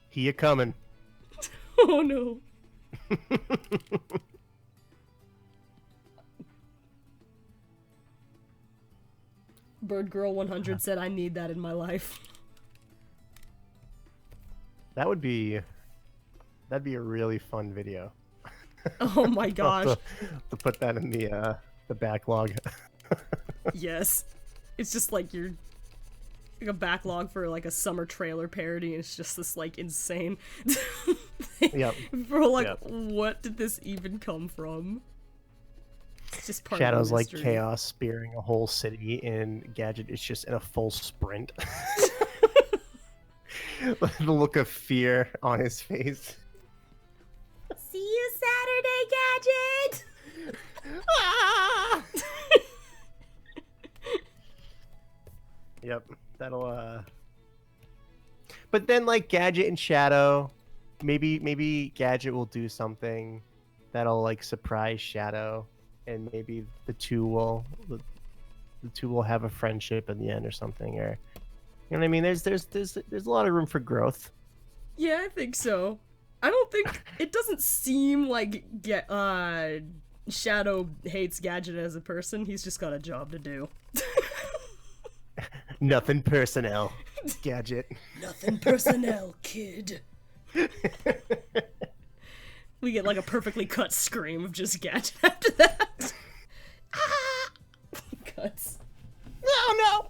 He a coming. Oh no. Bird Girl 100 said, "I need that in my life." That'd be a really fun video. Oh my gosh. to put that in the backlog. Yes. It's just like you're like a backlog for like a summer trailer parody, and it's just this like insane. Yep. For like, Yep. What did this even come from? It's just part Shadows of the like mystery. chaos spearing a whole city, and Gadget is just in a full sprint. The look of fear on his face. See you Saturday, Gadget! Ah! Yep, that'll But then like Gadget and Shadow, maybe Gadget will do something that'll like surprise Shadow, and maybe the two will have a friendship in the end or something, or you know what I mean? There's a lot of room for growth. Yeah, I think so. I don't think it doesn't seem like Shadow hates Gadget as a person. He's just got a job to do. Nothing personnel, Gadget. Nothing personnel, kid. We get like a perfectly cut scream of just Gadget after that. Ah! Cuts. No.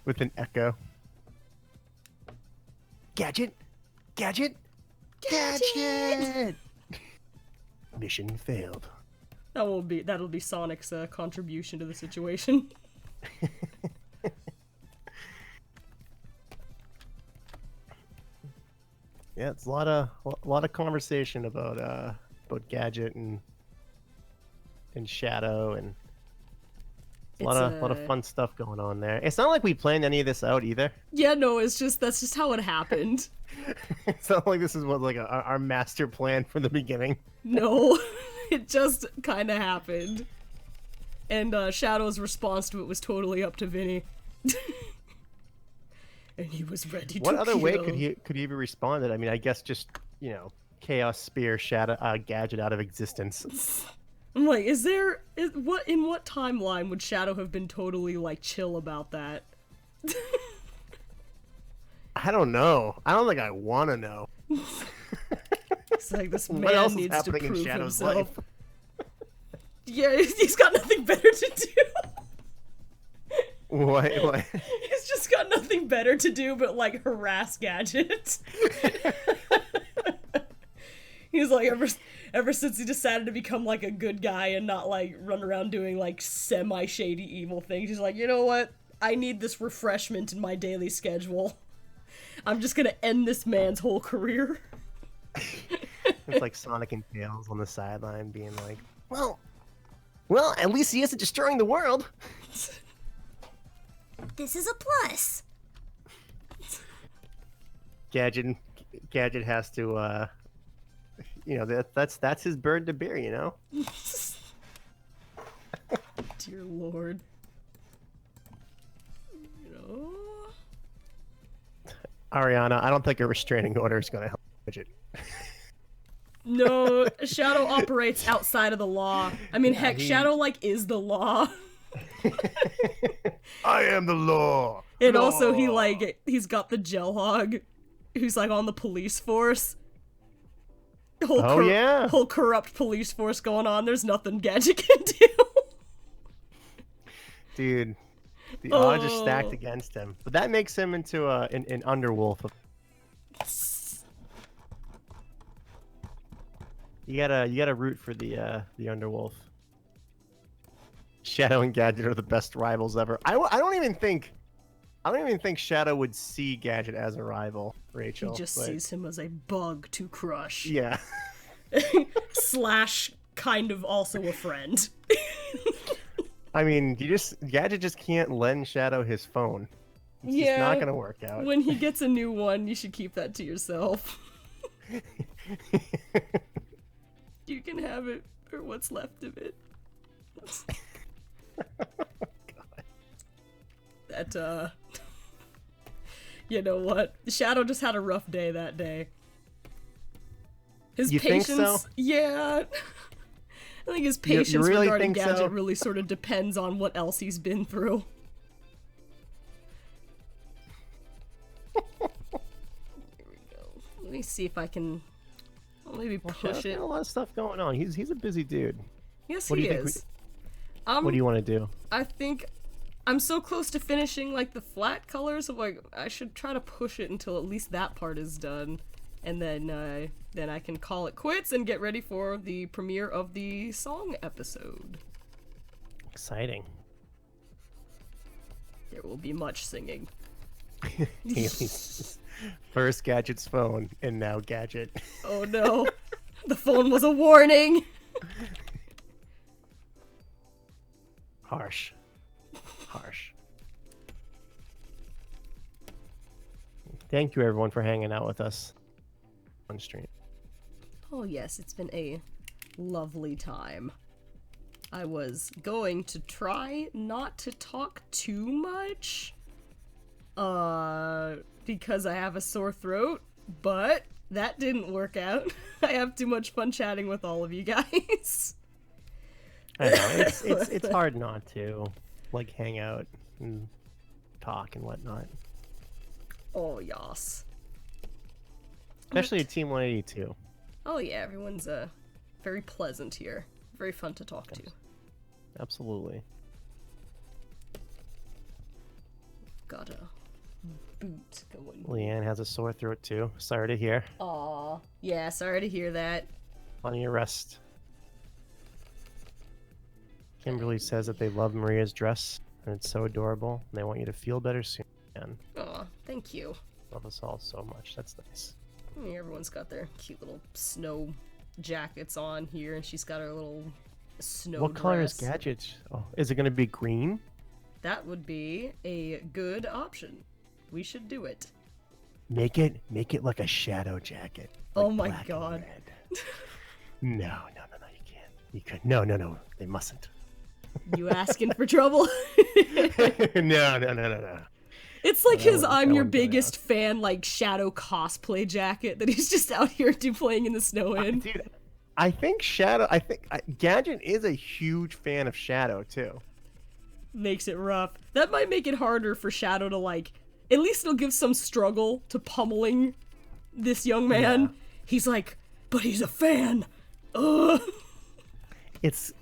With an echo. Gadget. Mission failed. That'll be Sonic's contribution to the situation. Yeah, it's a lot of conversation about Gadget and Shadow, and a lot of fun stuff going on there. It's not like we planned any of this out either. Yeah, no, that's just how it happened. It's not like this is what like our master plan from the beginning. No, it just kind of happened. And Shadow's response to it was totally up to Vinny. And he was ready to What other way kill. could he have responded? I mean, I guess just, Chaos Spear Shadow Gadget out of existence. I'm like, in what timeline would Shadow have been totally like chill about that? I don't know. I don't think I want to know. It's like this What man else is needs to happening in prove Shadow's himself. life? Yeah, he's got nothing better to do. What? He's just got nothing better to do but like harass Gadget. He's like, ever since he decided to become like a good guy and not like run around doing like semi-shady evil things, he's like, you know what? I need this refreshment in my daily schedule. I'm just gonna end this man's whole career. It's like Sonic and Tails on the sideline being like, well, at least he isn't destroying the world. This is a plus. Gadget has to, that's his bird to bear, you know? Dear Lord. Ariana, I don't think a restraining order is going to help Gadget. No, Shadow operates outside of the law. I mean, Yeah, heck, Shadow, like, is the law. I am the law. And also, he's got the gel hog, who's, like, on the police force. Whole corrupt police force going on. There's nothing Gadget can do. Dude, the odds are stacked against him. But that makes him into an Underwolf. You gotta root for the Underwolf. Shadow and Gadget are the best rivals ever. I don't even think Shadow would see Gadget as a rival, Rachel. He just sees him as a bug to crush. Yeah. / kind of also a friend. I mean, Gadget just can't lend Shadow his phone. It's just not gonna work out. When he gets a new one, you should keep that to yourself. You can have it, or what's left of it. That, you know what? Shadow just had a rough day that day. His You think patience, so? yeah. I think his You patience really regarding think Gadget so? really sort of depends on what else he's been through. Here we go. Let me see if I can maybe Shadow's push it. got a lot of stuff going on. He's a busy dude. Yes, What do he you think is. What do you want to do? I think I'm so close to finishing like the flat colors. So like I should try to push it until at least that part is done, and then I can call it quits and get ready for the premiere of the song episode. Exciting. There will be much singing. First Gadget's phone, and now Gadget. Oh no, the phone was a warning. Harsh. Harsh. Thank you, everyone, for hanging out with us on stream. Oh yes, it's been a lovely time. I was going to try not to talk too much, because I have a sore throat, but that didn't work out. I have too much fun chatting with all of you guys. I know, it's hard not to, like, hang out and talk and whatnot. Oh, yas. Especially at Team 182. Oh yeah, everyone's very pleasant here. Very fun to talk to. Absolutely. Got a boot going. Leanne has a sore throat too. Sorry to hear. Aw. Yeah, sorry to hear that. On your rest. Kimberly says that they love Maria's dress and it's so adorable and they want you to feel better soon. And Aw, thank you. love us all so much. That's nice. Everyone's got their cute little snow jackets on here, and she's got her little snow What color is dress. Gadget? Oh, is it going to be green? That would be a good option. We should do it. Make it like a shadow jacket. Oh like my black and god. red. No, you can't. You could. No, they mustn't. You asking for trouble? No. It's like his that I'm your wouldn't go biggest fan, like, shadow cosplay jacket that he's just out here playing in the snow in. Dude, I think Gadget is a huge fan of Shadow too. Makes it rough. That might make it harder for Shadow to, like, at least it'll give some struggle to pummeling this young man. Yeah. He's like, but he's a fan. Ugh. It's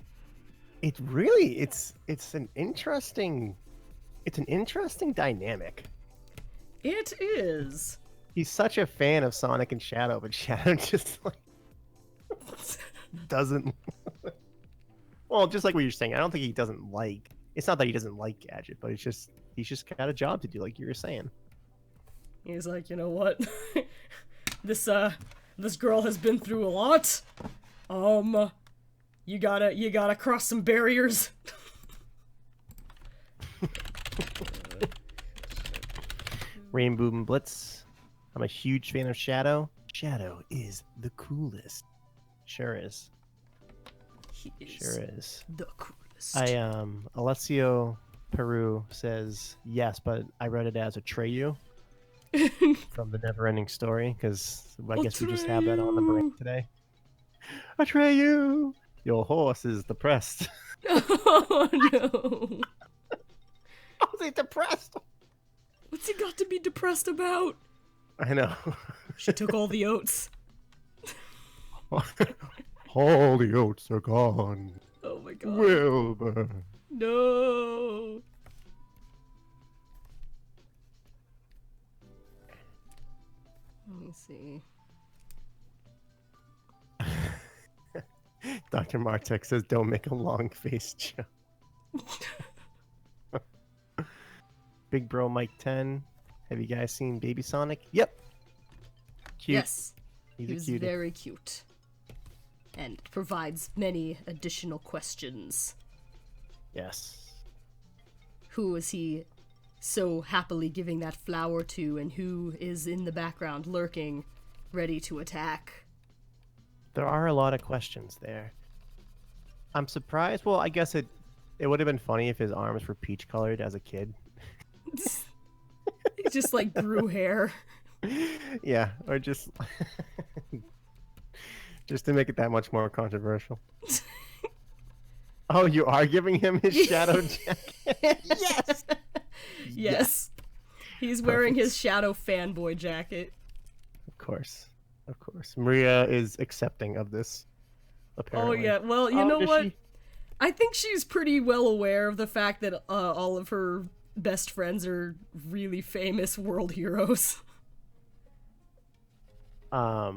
an interesting dynamic. It is. He's such a fan of Sonic and Shadow, but Shadow just like doesn't. Well, just like what you're saying, I don't think he doesn't like. It's not that he doesn't like Gadget, but he's just got a job to do, like you were saying. He's like, you know what? This girl has been through a lot. You gotta cross some barriers. Rainbow and Blitz. I'm a huge fan of Shadow. Shadow is the coolest. Sure is. He is Sure is. the coolest. Alessio Peru says yes, but I read it as Atreyu from the Neverending Story because I guess we just have that on the brain today. Atreyu, your horse is depressed. Oh no! How's he depressed? What's he got to be depressed about? I know. She took all the oats. All the oats are gone. Oh my god. Wilbur. No. Let me see. Dr. Martek says, don't make a long-faced joke. Big Bro Mike 10. Have you guys seen Baby Sonic? Yep. Cute. Yes. He's He a was cutie. very cute. And provides many additional questions. Yes. Who is he so happily giving that flower to, and who is in the background lurking, ready to attack? There are a lot of questions there. I'm surprised. Well, I guess It would have been funny if his arms were peach colored as a kid. He just like grew hair. Yeah, or just just to make it that much more controversial. Oh, you are giving him his shadow jacket? Yes. Yes. He's wearing his shadow fanboy jacket. Of course. Of course. Maria is accepting of this, apparently. Oh, yeah. Well, you know what? I think she's pretty well aware of the fact that all of her best friends are really famous world heroes. I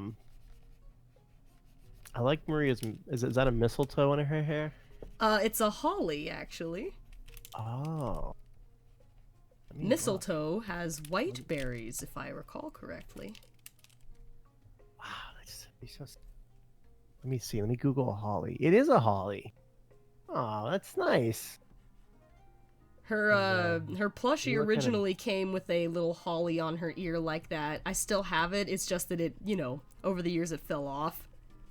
like Maria's... Is that a mistletoe in her hair? It's a holly, actually. Oh. Mistletoe has white berries, if I recall correctly. Wow, that's so... Let me see. Let me Google a holly. It is a holly. Oh, that's nice. Her plushie originally came with a little holly on her ear like that. I still have it. It's just that it, you know, over the years it fell off.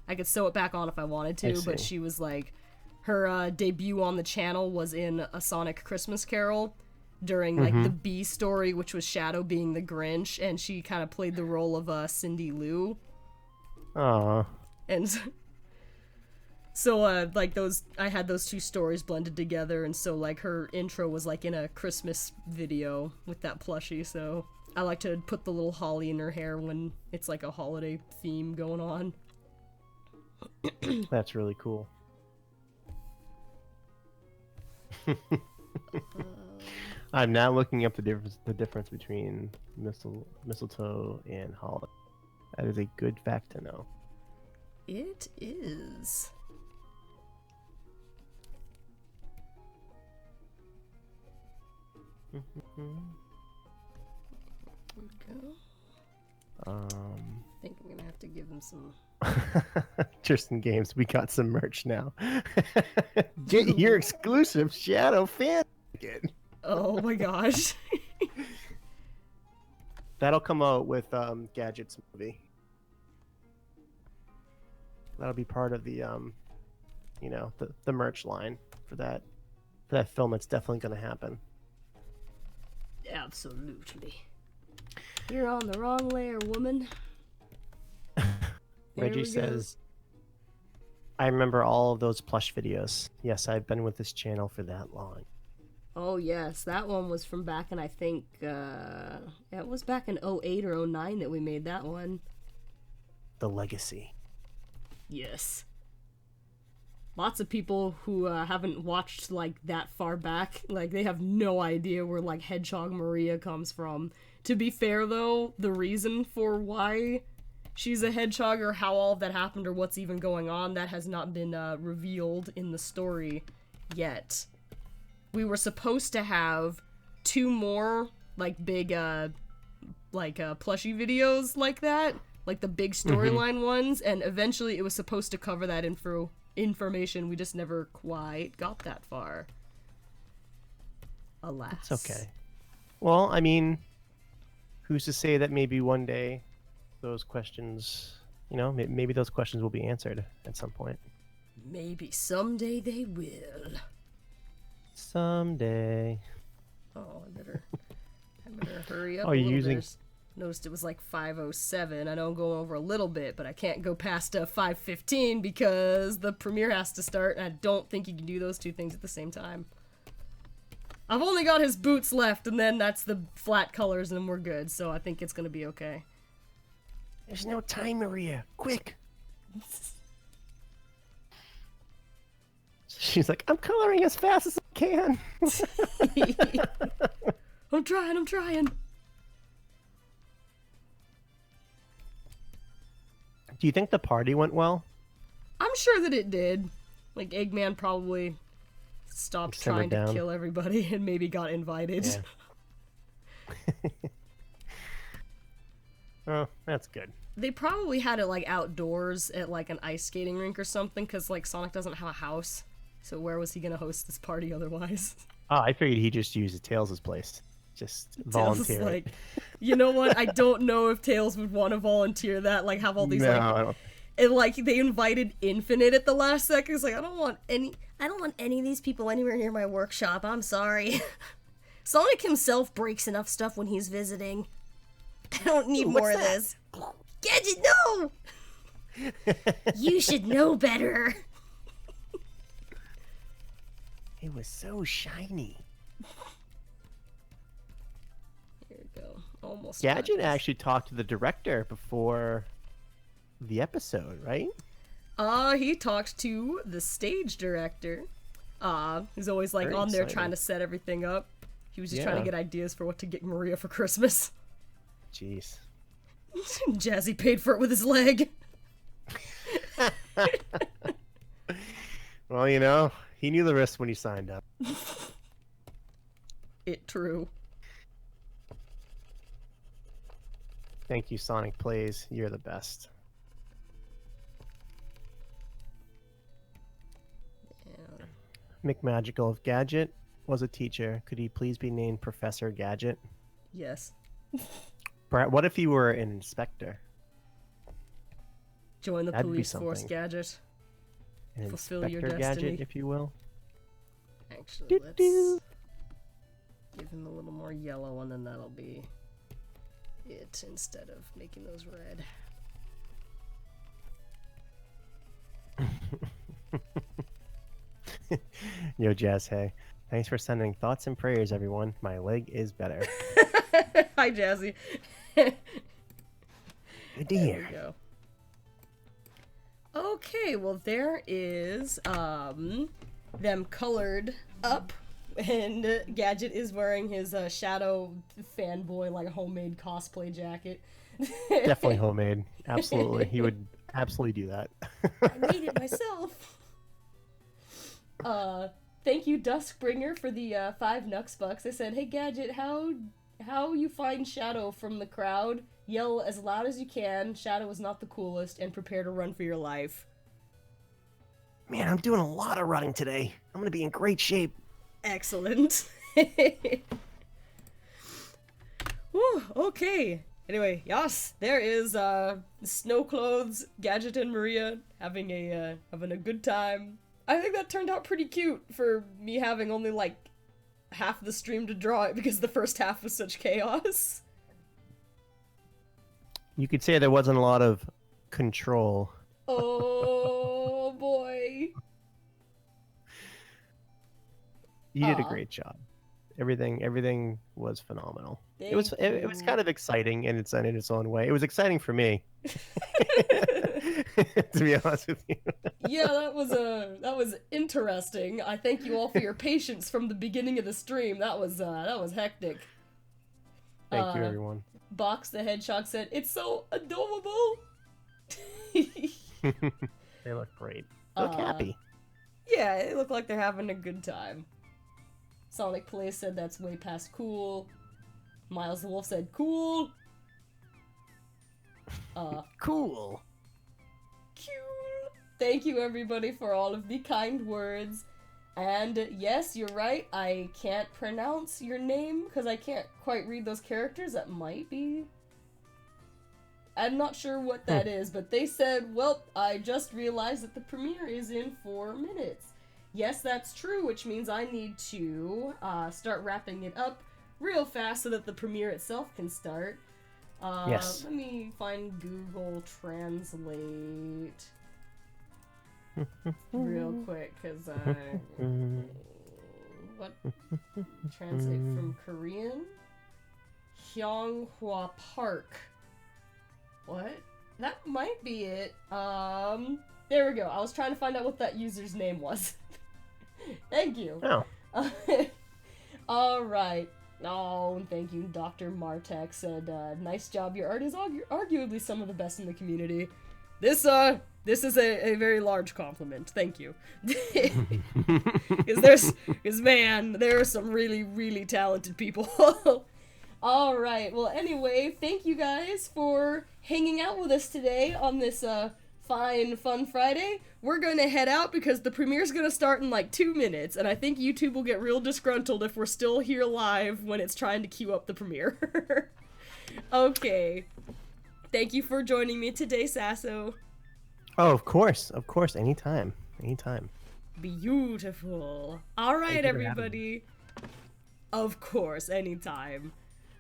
I could sew it back on if I wanted to, but she was like... Her debut on the channel was in A Sonic Christmas Carol during, like, the B story, which was Shadow being the Grinch, and she kind of played the role of Cindy Lou. Aww. And so, like, I had those two stories blended together, and so, like, her intro was, like, in a Christmas video with that plushie, so I like to put the little holly in her hair when it's, like, a holiday theme going on. That's really cool. I'm now looking up the difference between mistletoe and holly. That is a good fact to know. It is. There we go. I think I'm gonna have to give him some. Tristan Games, we got some merch now. Get your exclusive Shadow fan ticket. Oh my gosh. That'll come out with Gadget's movie. That'll be part of the you know, the merch line for that film. It's definitely going to happen. Absolutely. You're on the wrong layer, woman. Reggie says, I remember all of those plush videos. Yes, I've been with this channel for that long. Oh yes, that one was from back in, I think, it was back in 08 or 09 that we made that one. The Legacy. Yes. Lots of people who haven't watched, like, that far back, like, they have no idea where, like, Hedgehog Maria comes from. To be fair, though, the reason for why she's a hedgehog or how all of that happened or what's even going on, that has not been revealed in the story yet. We were supposed to have 2 more, like, big, plushie videos like that, like the big storyline ones, and eventually it was supposed to cover that information. We just never quite got that far. Alas. It's okay. Well, I mean, who's to say that maybe one day those questions, you know, maybe those questions will be answered at some point. Maybe someday they will. Someday. Oh, I better hurry up. Oh, you're using... Noticed it was like 5:07. I know I'm going over a little bit, but I can't go past 5:15 because the premiere has to start, and I don't think you can do those two things at the same time. I've only got his boots left, and then that's the flat colors, and we're good, so I think it's gonna be okay. There's no time, Maria. Quick. She's like, I'm coloring as fast as I can. I'm trying. Do you think the party went well? I'm sure that it did. Like, Eggman probably stopped trying to kill everybody and maybe got invited. Yeah. Oh, that's good. They probably had it, like, outdoors at, like, an ice skating rink or something, because, like, Sonic doesn't have a house. So where was he going to host this party otherwise? Oh, I figured he just used Tails' place. Just volunteer. Like, you know what? I don't know if Tails would want to volunteer that. Like, have all these, I don't. And, like, they invited Infinite at the last second. It's like, I don't want I don't want any of these people anywhere near my workshop. I'm sorry. Sonic himself breaks enough stuff when he's visiting. I don't need more of this. Gadget, no! You should know better. It was so shiny. Here we go. Almost. Gadget actually talked to the director before the episode, right? He talked to the stage director. He's always like Very on there exciting. trying to set everything up. He was just Yeah. trying to get ideas for what to get Maria for Christmas. Jeez. Jazzy paid for it with his leg. Well, you know, he knew the risk when he signed up. It true. Thank you, Sonic Plays. You're the best. Yeah. McMagical, if Gadget was a teacher, could he please be named Professor Gadget? Yes. What if he were an inspector? Join the That'd be police force, something. Gadget. An Fulfill your Inspector destiny. Gadget, if you will. Actually, let's Doo-doo. give him a little more yellow, and then that'll be it instead of making those red. Yo, Jazz, hey. Thanks for sending thoughts and prayers, everyone. My leg is better. Hi, Jazzy. Good to There hear. we go. Okay, well there is them colored up, and Gadget is wearing his Shadow fanboy like homemade cosplay jacket. Definitely homemade. Absolutely. He would absolutely do that. I made it myself. Thank you, Duskbringer, for the 5 Nux bucks. I said, hey Gadget, how you find Shadow from the crowd? Yell as loud as you can. Shadow is not the coolest, and prepare to run for your life. Man, I'm doing a lot of running today. I'm going to be in great shape. Excellent. Whew, okay. Anyway, yes, there is Snow Clothes, Gadget, and Maria having a good time. I think that turned out pretty cute for me having only like half the stream to draw it because the first half was such chaos. You could say there wasn't a lot of control. Oh boy. You did a Aw. great job. Everything was phenomenal. It was Thank it was you. kind of exciting in its own way. It was exciting for me. To be honest with you. Yeah, that was interesting. I thank you all for your patience from the beginning of the stream. That was hectic. Thank you, everyone. Box the Hedgehog said, "It's so adorable." They look great. They look happy. Yeah, it looked like they're having a good time. Sonic Play said that's way past cool. Miles the Wolf said cool. Cool. Cool. Thank you everybody for all of the kind words. And yes, you're right, I can't pronounce your name because I can't quite read those characters. That might be... I'm not sure what that is, but they said, well, I just realized that the premiere is in 4 minutes. Yes, that's true, which means I need to start wrapping it up real fast so that the premiere itself can start. Yes. Let me find Google Translate real quick, because what? Translate from Korean? Hyunghwa Park. What? That might be it. There we go. I was trying to find out what that user's name was. Thank you. Oh. Alright. Oh, and thank you. Dr. Martek said, nice job. Your art is arguably some of the best in the community. This is a very large compliment. Thank you. Because man, there are some really, really talented people. Alright, well anyway, thank you guys for hanging out with us today on this, fine, fun Friday. We're gonna head out because the premiere's gonna start in like 2 minutes, and I think YouTube will get real disgruntled if we're still here live when it's trying to queue up the premiere. Okay. Thank you for joining me today, Sasso. Oh, of course, anytime. Beautiful. All right, you for having everybody. Of course, anytime.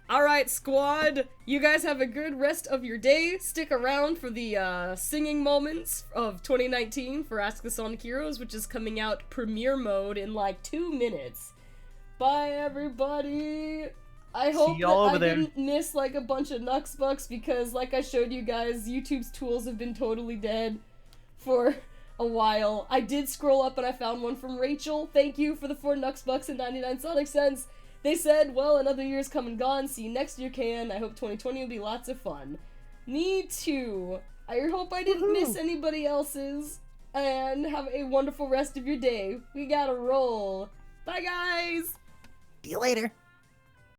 All right, squad. You guys have a good rest of your day. Stick around for the singing moments of 2019 for Ask the Sonic Heroes, which is coming out premiere mode in like 2 minutes. Bye, everybody. I hope that y'all over I there. didn't miss like a bunch of Nux Bucks because, like I showed you guys, YouTube's tools have been totally dead for a while. I did scroll up and I found one from Rachel. Thank you for the 4 Nux Bucks and 99 Sonic Cents. They said, well, another year's come and gone. See you next year, KN. I hope 2020 will be lots of fun. Me too. I hope I didn't miss anybody else's. And have a wonderful rest of your day. We gotta roll. Bye, guys! See you later.